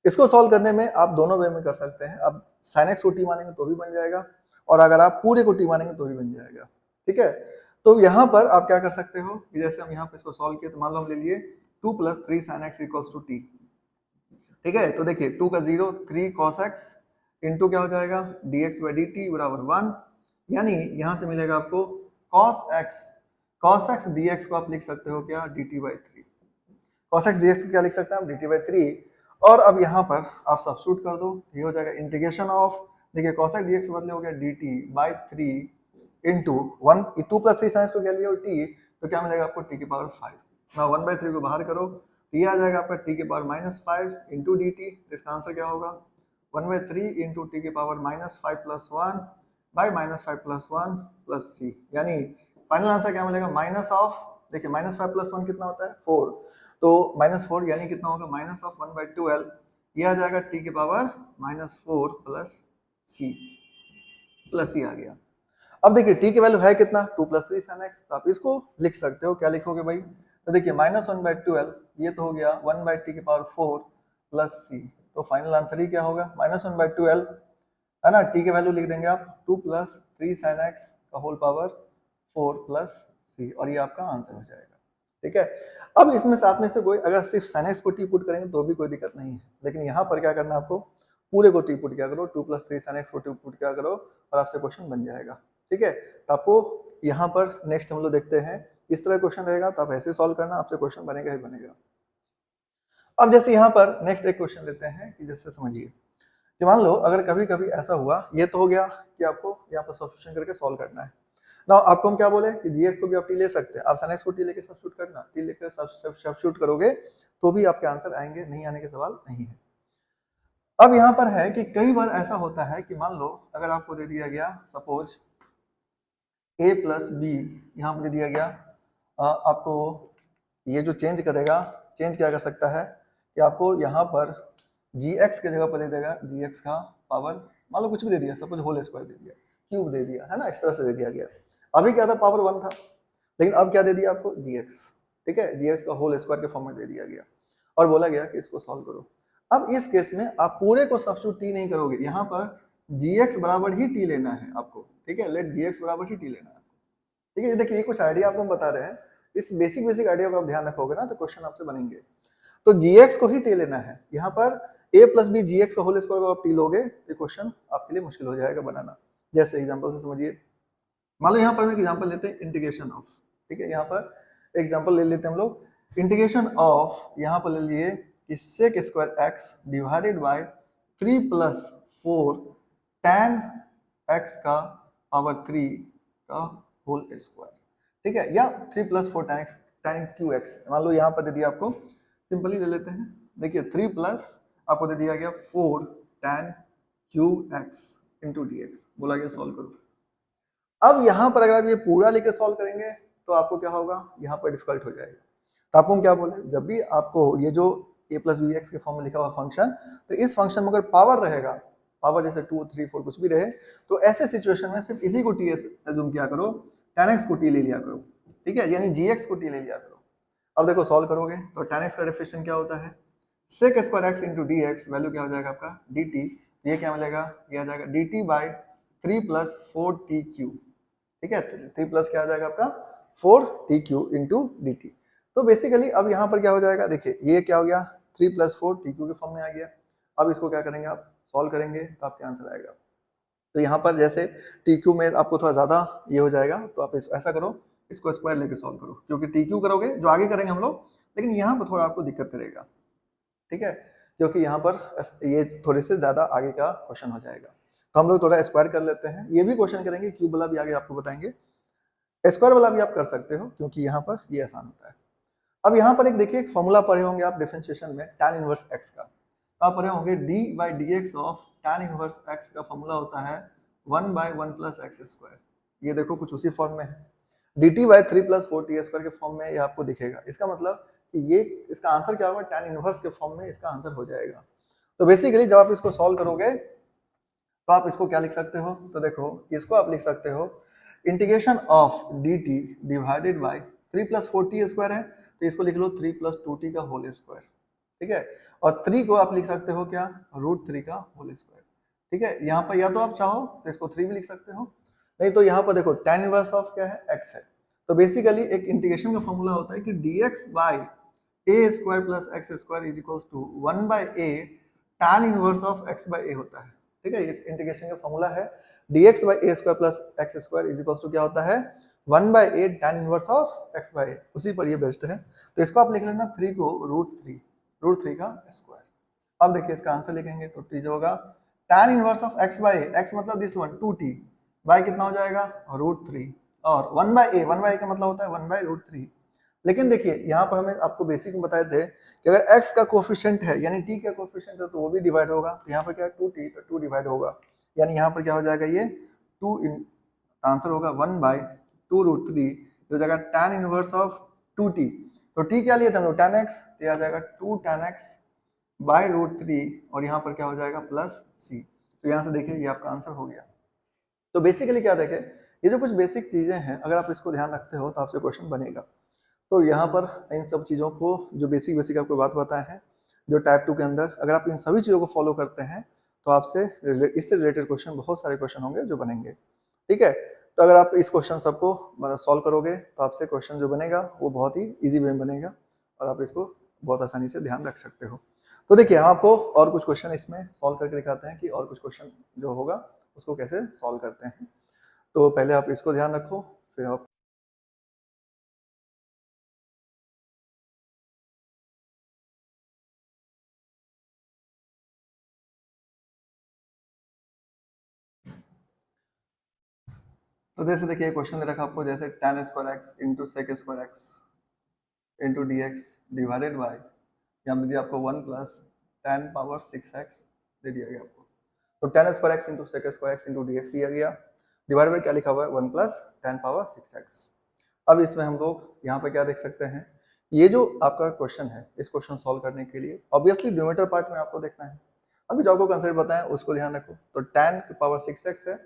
इसको सॉल्व करने में आप दोनों वे में कर सकते हैं, आप साइन एक्स को टी मानेंगे तो भी बन जाएगा और अगर आप पूरे को टी मानेंगे तो भी बन जाएगा, ठीक है। तो यहाँ पर आप क्या कर सकते हो कि जैसे हम यहाँ पे इसको सॉल्व किए तो मान लो हम ले लिए 2 plus 3 sine x equals to t, ठीक है। तो देखिए 2 का 0 3 cos x इंटू क्या हो जाएगा dx बाई dt बराबर 1, यानी यहाँ से मिलेगा आपको cos x dx को आप लिख सकते हो क्या dt by 3, cos x dx को क्या लिख सकते हैं आप dt बाई 3, और अब यहाँ पर आप सब्स्टिट्यूट कर दो, ये हो जाएगा इंटीग्रेशन ऑफ, देखिए cos x dx बदले हो गया dt by 3 into 1 2 plus 3 science को क्या लिया t, तो क्या मिलेगा आपको t की पावर 5, ना 1/3 को बाहर करो तो ये आ जाएगा आपका t के पावर -5 इंटू डी टी, इसका आंसर क्या होगा 1/3 इंटू टी के power -5 plus 1 by -5 plus 1 plus c, यानी फाइनल आंसर क्या मिलेगा माइनस ऑफ, देखिए -5 प्लस 1 कितना होता है 4, तो -4 यानी कितना होगा माइनस ऑफ 1/12, ये आ जाएगा t के पावर -4 प्लस सी आ गया। अब देखिए t की वैल्यू है कितना 2 प्लस 3 sin x, तो आप इसको लिख सकते हो, क्या लिखोगे भाई, तो देखिए -1/12 ये तो हो गया 1/t की पावर 4 प्लस सी, तो फाइनल आंसर ही क्या होगा -1/12 है ना, t की वैल्यू लिख देंगे आप 2 प्लस 3 sin x का होल पावर 4 प्लस सी, और ये आपका आंसर हो जाएगा, ठीक है। अब इसमें साथ में से कोई अगर सिर्फ sin x को t पुट करेंगे तो भी कोई दिक्कत नहीं है, लेकिन यहाँ पर क्या करना है आपको पूरे को t पुट क्या करो 2 प्लस 3 sin x को t पुट क्या करो और आपसे क्वेश्चन बन जाएगा, ठीक है। तो आपको यहाँ पर नेक्स्ट हम लोग देखते हैं, इस तरह क्वेश्चन रहेगा तो आप ऐसे सॉल्व करना, आपसे क्वेश्चन बनेगा ही बनेगा। अब जैसे यहाँ पर नेक्स्ट एक क्वेश्चन लेते हैं कि जैसे समझिए कि मान लो अगर कभी कभी ऐसा हुआ, ये तो हो गया कि आपको यहाँ पर सब्स्टिट्यूशन करके सॉल्व करना है ना, आपको हम क्या बोले कि जीएक्स को भी आप टी ले सकते हैं, आप sin x को टी लेके सब्स्टिट्यूट करना, टी लेके सब्स्टिट्यूट करोगे तो भी आपके आंसर आएंगे, नहीं आने के सवाल नहीं है। अब यहाँ पर है कि कई बार ऐसा होता है कि मान लो अगर आपको दे दिया गया सपोज a प्लस बी, यहाँ पर दे दिया गया आपको ये जो चेंज करेगा, चेंज क्या कर सकता है कि आपको यहाँ पर gx के जगह पर दे देगा gx का पावर, मान लो कुछ भी दे दिया, सपोज होल स्क्वायर दे दिया, क्यूब दे दिया है ना, इस तरह से दे दिया गया। अभी क्या था पावर 1 था, लेकिन अब क्या दे दिया आपको gx, ठीक है, gx का होल स्क्वायर के फॉर्म में दे दिया गया और बोला गया कि इसको सॉल्व करो। अब इस केस में आप पूरे को सब्स्टिट्यूट टी नहीं करोगे, यहाँ पर gx बराबर ही टी लेना है आपको, ठीक है, लेट gx बराबर ही टी लेना है, ठीक है। ये देखिए, ये कुछ आइडिया आपको हम बता रहे हैं, इस बेसिक आइडिया को आप ध्यान रखोगे ना तो क्वेश्चन आपसे बनेंगे। तो gx को ही टी लेना है, यहाँ पर a plus b g x का होल स्क्वायर को आप टी लोगे तो क्वेश्चन आपके लिए मुश्किल हो जाएगा बनाना। जैसे एग्जांपल से समझिए, मान लो यहाँ पर हम एक एग्जांपल लेते हैं इंटीग्रेशन ऑफ, ठीक है, यहाँ पर एग्जांपल ले लेते हैं हम लोग, इंटीग्रेशन ऑफ, यहाँ पर ले लिए कि sec square x divided bye 3 plus 4 tan x का पावर 3 का होल स्क्वायर, ठीक है, या 3 प्लस 4 tan क्यू एक्स, मान लो यहाँ पर दे दिया आपको, सिंपली ले लेते हैं, देखिए 3 प्लस आपको दे दिया गया 4 tan Q x into d x, बोला गया सॉल्व करो। अब यहाँ पर अगर आप ये पूरा लेके सॉल्व करेंगे तो आपको क्या होगा, यहाँ पर डिफिकल्ट हो जाएगा। तो आपको हम क्या बोले, जब भी आपको ये जो a प्लस बी एक्स के फॉर्म में लिखा हुआ फंक्शन, तो इस फंक्शन में अगर पावर रहेगा, पावर जैसे 2 3 4 कुछ भी रहे, तो ऐसे सिचुएशन में सिर्फ इसी को टी एज्यूम किया करो, tan x को टी ले लिया करो, ठीक है, यानी gx को टी ले लिया करो। अब देखो सॉल्व करोगे तो tan x का डेफिनेशन क्या होता है, sec square x into d x, value क्या हो जाएगा आपका dt, ये क्या मिलेगा, ये आ जाएगा dt by 3 plus 4t Q, ठीक है, 3 प्लस क्या आ जाएगा आपका 4t Q into d T. तो बेसिकली अब यहाँ पर क्या हो जाएगा, देखिए ये क्या हो गया 3 प्लस 4t क्यू के फॉर्म में आ गया। अब इसको क्या करेंगे, आप सॉल्व करेंगे तो आपका आंसर आएगा। तो यहाँ पर जैसे टी क्यू में आपको थोड़ा ज़्यादा ये हो जाएगा, तो आप ऐसा करो, इसको स्क्वायर लेके सॉल्व करो, क्योंकि टी क्यू करोगे जो आगे करेंगे हम लोग, लेकिन यहाँ पर थोड़ा आपको दिक्कत करेगा, ठीक है, क्योंकि यहाँ पर ये थोड़े से ज़्यादा आगे का क्वेश्चन हो जाएगा। तो हम लोग थोड़ा स्क्वायर कर लेते हैं, ये भी क्वेश्चन करेंगे, क्यूब वाला भी आगे आपको बताएंगे, स्क्वायर वाला भी आप कर सकते हो क्योंकि यहाँ पर ये आसान होता है। अब यहाँ पर एक देखिए, एक फॉर्मूला पढ़े होंगे आप डिफरेंशिएशन में tan इनवर्स x का, आप पढ़े होंगे d by D x of tan inverse x का फॉर्मूला होता है 1 बाई 1 प्लस एक्स स्क्वायर। ये देखो कुछ उसी फॉर्म में है, dt by 3 plus 4t square के फॉर्म में ये आपको दिखेगा। इसका मतलब कि ये इसका आंसर क्या होगा, tan इनवर्स के फॉर्म में इसका आंसर हो जाएगा। तो बेसिकली जब आप इसको सॉल्व करोगे तो आप इसको क्या लिख सकते हो, तो देखो इसको आप लिख सकते हो integration of D T divided by 3 plus 4t square है, तो इसको लिख लो 3 प्लस 2t का होल स्क्वायर, ठीक है, और 3 को आप लिख सकते हो क्या, √3 का होल स्क्वायर, ठीक है। यहाँ पर या तो आप चाहो तो इसको 3 भी लिख सकते हो, नहीं तो यहाँ पर देखो tan इनवर्स ऑफ क्या है, x है। तो बेसिकली एक इंटीग्रेशन का फॉर्मूला होता है कि dx by a square plus x square is equals to 1 by a tan inverse of x by a होता है, ठीक है, ये इंटीग्रेशन का फॉर्मूला है, dx by a square plus x square is equals to क्या होता है 1 by a tan inverse of x by a, उसी पर ये बेस्ड है। तो इसको आप लिख लेना 3 को √3 का स्क्वायर। अब देखिए इसका आंसर लिखेंगे तो टी जो होगा tan inverse of x by A, x मतलब दिस वन 2t, बाई कितना हो जाएगा √3, और 1 बाई ए का मतलब होता है 1 बाई √3। लेकिन देखिए यहाँ पर हमें आपको बेसिक में बताए थे कि अगर x का कोफिशिएंट है यानी t का कोफिशिएंट है तो वो भी डिवाइड होगा, तो यहाँ पर क्या है 2t, तो 2 डिवाइड होगा, यानी यहाँ पर क्या हो जाएगा, ये 2 आंसर होगा 1 बाई 2√3 जो जाएगा tan इनवर्स ऑफ 2t। तो t क्या लिए थे हम लोग tan x, तो यह आ जाएगा 2 tan x बाई √3, और यहाँ पर क्या हो जाएगा प्लस c। तो यहाँ से देखिए ये आपका आंसर हो गया। तो बेसिकली क्या देखें, ये जो कुछ बेसिक चीजें हैं अगर आप इसको ध्यान रखते हो तो आपसे क्वेश्चन बनेगा। तो यहाँ पर इन सब चीज़ों को जो बेसिक आपको बात बताए हैं, जो टाइप 2 के अंदर अगर आप इन सभी चीज़ों को फॉलो करते हैं तो आपसे इससे रिलेटेड क्वेश्चन, बहुत सारे क्वेश्चन होंगे जो बनेंगे, ठीक है। तो अगर आप इस क्वेश्चन सबको मतलब सॉल्व करोगे तो आपसे क्वेश्चन जो बनेगा वो बहुत ही ईजी वे में बनेगा और आप इसको बहुत आसानी से ध्यान रख सकते हो। तो देखिए हम आपको और कुछ क्वेश्चन इसमें सॉल्व करके दिखाते हैं कि और कुछ क्वेश्चन जो होगा उसको कैसे सॉल्व करते हैं। तो पहले आप इसको ध्यान रखो, फिर आप तो जैसे देखिए क्वेश्चन दे रखा आपको, जैसे tan square x into sec square x into d x divided by, यहाँ दे दिया आपको 1 प्लस tan पावर 6x दे दिया गया आपको। तो tan square x into sec square x into d x दिया गया, डिवाइड बाई क्या लिखा हुआ है 1 प्लस tan पावर 6x। अब इसमें हम लोग यहाँ पे क्या देख सकते हैं, ये जो आपका क्वेश्चन है इस क्वेश्चन सॉल्व करने के लिए ऑब्वियसली न्यूमेरेटर पार्ट में आपको देखना है। अभी जो आपको कंसेप्ट बताएं उसको ध्यान रखो। तो tan की पावर 6x है,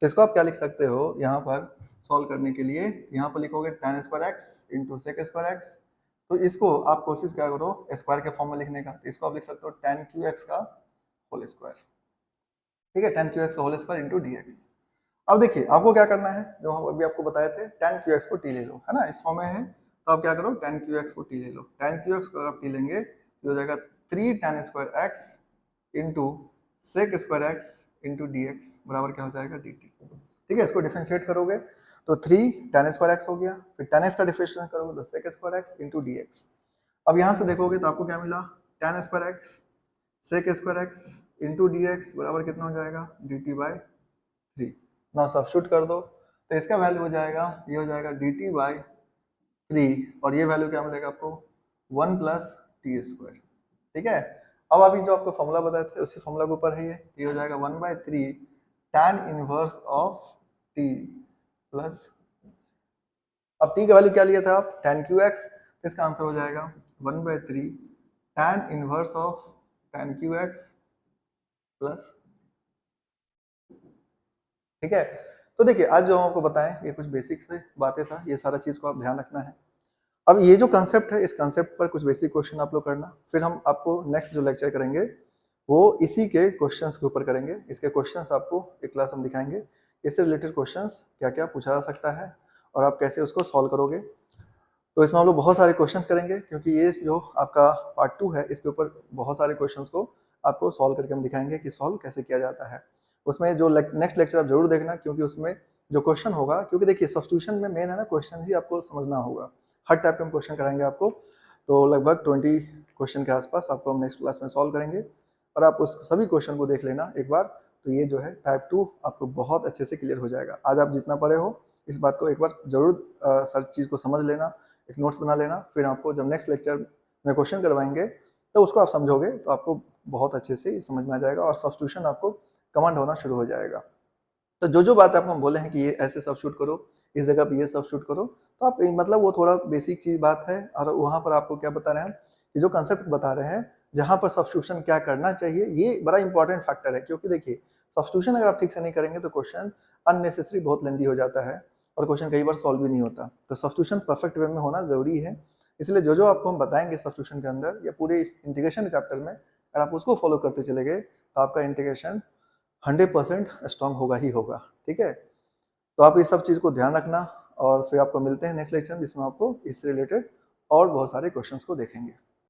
तो इसको आप क्या लिख सकते हो यहाँ पर सॉल्व करने के लिए, यहाँ पर लिखोगे tan square x into sec square x, तो इसको आप कोशिश क्या करो स्क्वायर के फॉर्म में लिखने का, तो इसको आप लिख सकते हो tan QX का होल स्क्वायर, ठीक है, tan QX का होल स्क्वायर इंटू dx। अब देखिए आपको क्या करना है, जो हम अभी आपको बताए थे tan QX को t ले लो, है ना, इस फॉर्म में है, तो आप क्या करो tan QX को t ले लो, tan QX को अगर आप t लेंगे तो हो जाएगा 3 tan square x into sec square x into dx बराबर क्या हो जाएगा dt, ठीक है। इसको डिफरेंशिएट करोगे तो 3 tan स्क्वायर x हो गया, फिर tan x का डिफरेंशिएट करोगे तो sec square x into dx। अब यहाँ से देखोगे तो आपको क्या मिला, tan square x sec square x into dx बराबर कितना हो जाएगा dt बाई 3। नाउ सब्स्टिट्यूट कर दो तो इसका वैल्यू हो जाएगा, ये हो जाएगा dt बाई 3 और ये वैल्यू क्या मिलेगा आपको 1 प्लस टी स्क्वायर, ठीक है। अब अभी जो आपको फॉर्मूला बताए थे उसी फॉर्मूला के ऊपर है ये हो जाएगा 1/3 tan inverse of t plus, अब t का वैल्यू क्या लिया था आप tan QX, तो इसका आंसर हो जाएगा 1/3 tan inverse of tan QX plus, ठीक है। तो देखिए आज जो हम आपको बताएं ये कुछ बेसिक से बातें था, ये सारा चीज को आप ध्यान रखना है। अब ये जो कंसेप्ट है इस कंसेप्ट पर कुछ बेसिक क्वेश्चन आप लोग करना, फिर हम आपको नेक्स्ट जो लेक्चर करेंगे वो इसी के क्वेश्चंस के ऊपर करेंगे। इसके क्वेश्चंस आपको एक क्लास हम दिखाएंगे, इससे रिलेटेड क्वेश्चंस क्या क्या पूछा जा सकता है और आप कैसे उसको सॉल्व करोगे। तो इसमें हम लोग बहुत सारे क्वेश्चंस करेंगे क्योंकि ये जो आपका पार्ट 2 है इसके ऊपर बहुत सारे क्वेश्चंस को आपको सॉल्व करके हम दिखाएंगे कि सॉल्व कैसे किया जाता है। उसमें जो नेक्स्ट लेक्चर आप जरूर देखना क्योंकि उसमें जो क्वेश्चन होगा, क्योंकि देखिए सब्स्टिट्यूशन में मेन है ना क्वेश्चन ही आपको समझना होगा, हर टाइप के हम क्वेश्चन कराएंगे आपको, तो लगभग 20 क्वेश्चन के आसपास आपको हम नेक्स्ट क्लास में सॉल्व करेंगे और आप उस सभी क्वेश्चन को देख लेना एक बार, तो ये जो है टाइप 2 आपको बहुत अच्छे से क्लियर हो जाएगा। आज आप जितना पढ़े हो इस बात को एक बार जरूर हर चीज़ को समझ लेना, एक नोट्स बना लेना, फिर आपको जब नेक्स्ट लेक्चर में क्वेश्चन करवाएंगे तो उसको आप समझोगे तो आपको बहुत अच्छे से समझ में आ जाएगा और सब्स्टिट्यूशन आपको कमांड होना शुरू हो जाएगा। तो जो जो बात आपको हम बोले हैं कि ये ऐसे सब्स्टिट्यूट करो, इस जगह पे ये सब्स्टिट्यूट करो, तो आप मतलब वो थोड़ा बेसिक चीज बात है और वहाँ पर आपको क्या बता रहे हैं, ये जो कंसेप्ट बता रहे हैं जहाँ पर सब्स्टिट्यूशन क्या करना चाहिए ये बड़ा इंपॉर्टेंट फैक्टर है, क्योंकि देखिए सब्स्टिट्यूशन अगर आप ठीक से नहीं करेंगे तो क्वेश्चन अननेसेसरी बहुत लेंदी हो जाता है और क्वेश्चन कई बार सॉल्व भी नहीं होता। तो सब्स्टिट्यूशन परफेक्ट वे में होना जरूरी है, इसलिए जो जो आपको हम बताएंगे सब्स्टिट्यूशन के अंदर या पूरे इस इंटीग्रेशन चैप्टर में अगर आप उसको फॉलो करते चले गए तो आपका इंटीग्रेशन 100% स्ट्रांग होगा ही होगा, ठीक है। तो आप इस सब चीज़ को ध्यान रखना और फिर आपको मिलते हैं नेक्स्ट लेक्चर में जिसमें आपको इससे रिलेटेड और बहुत सारे क्वेश्चंस को देखेंगे।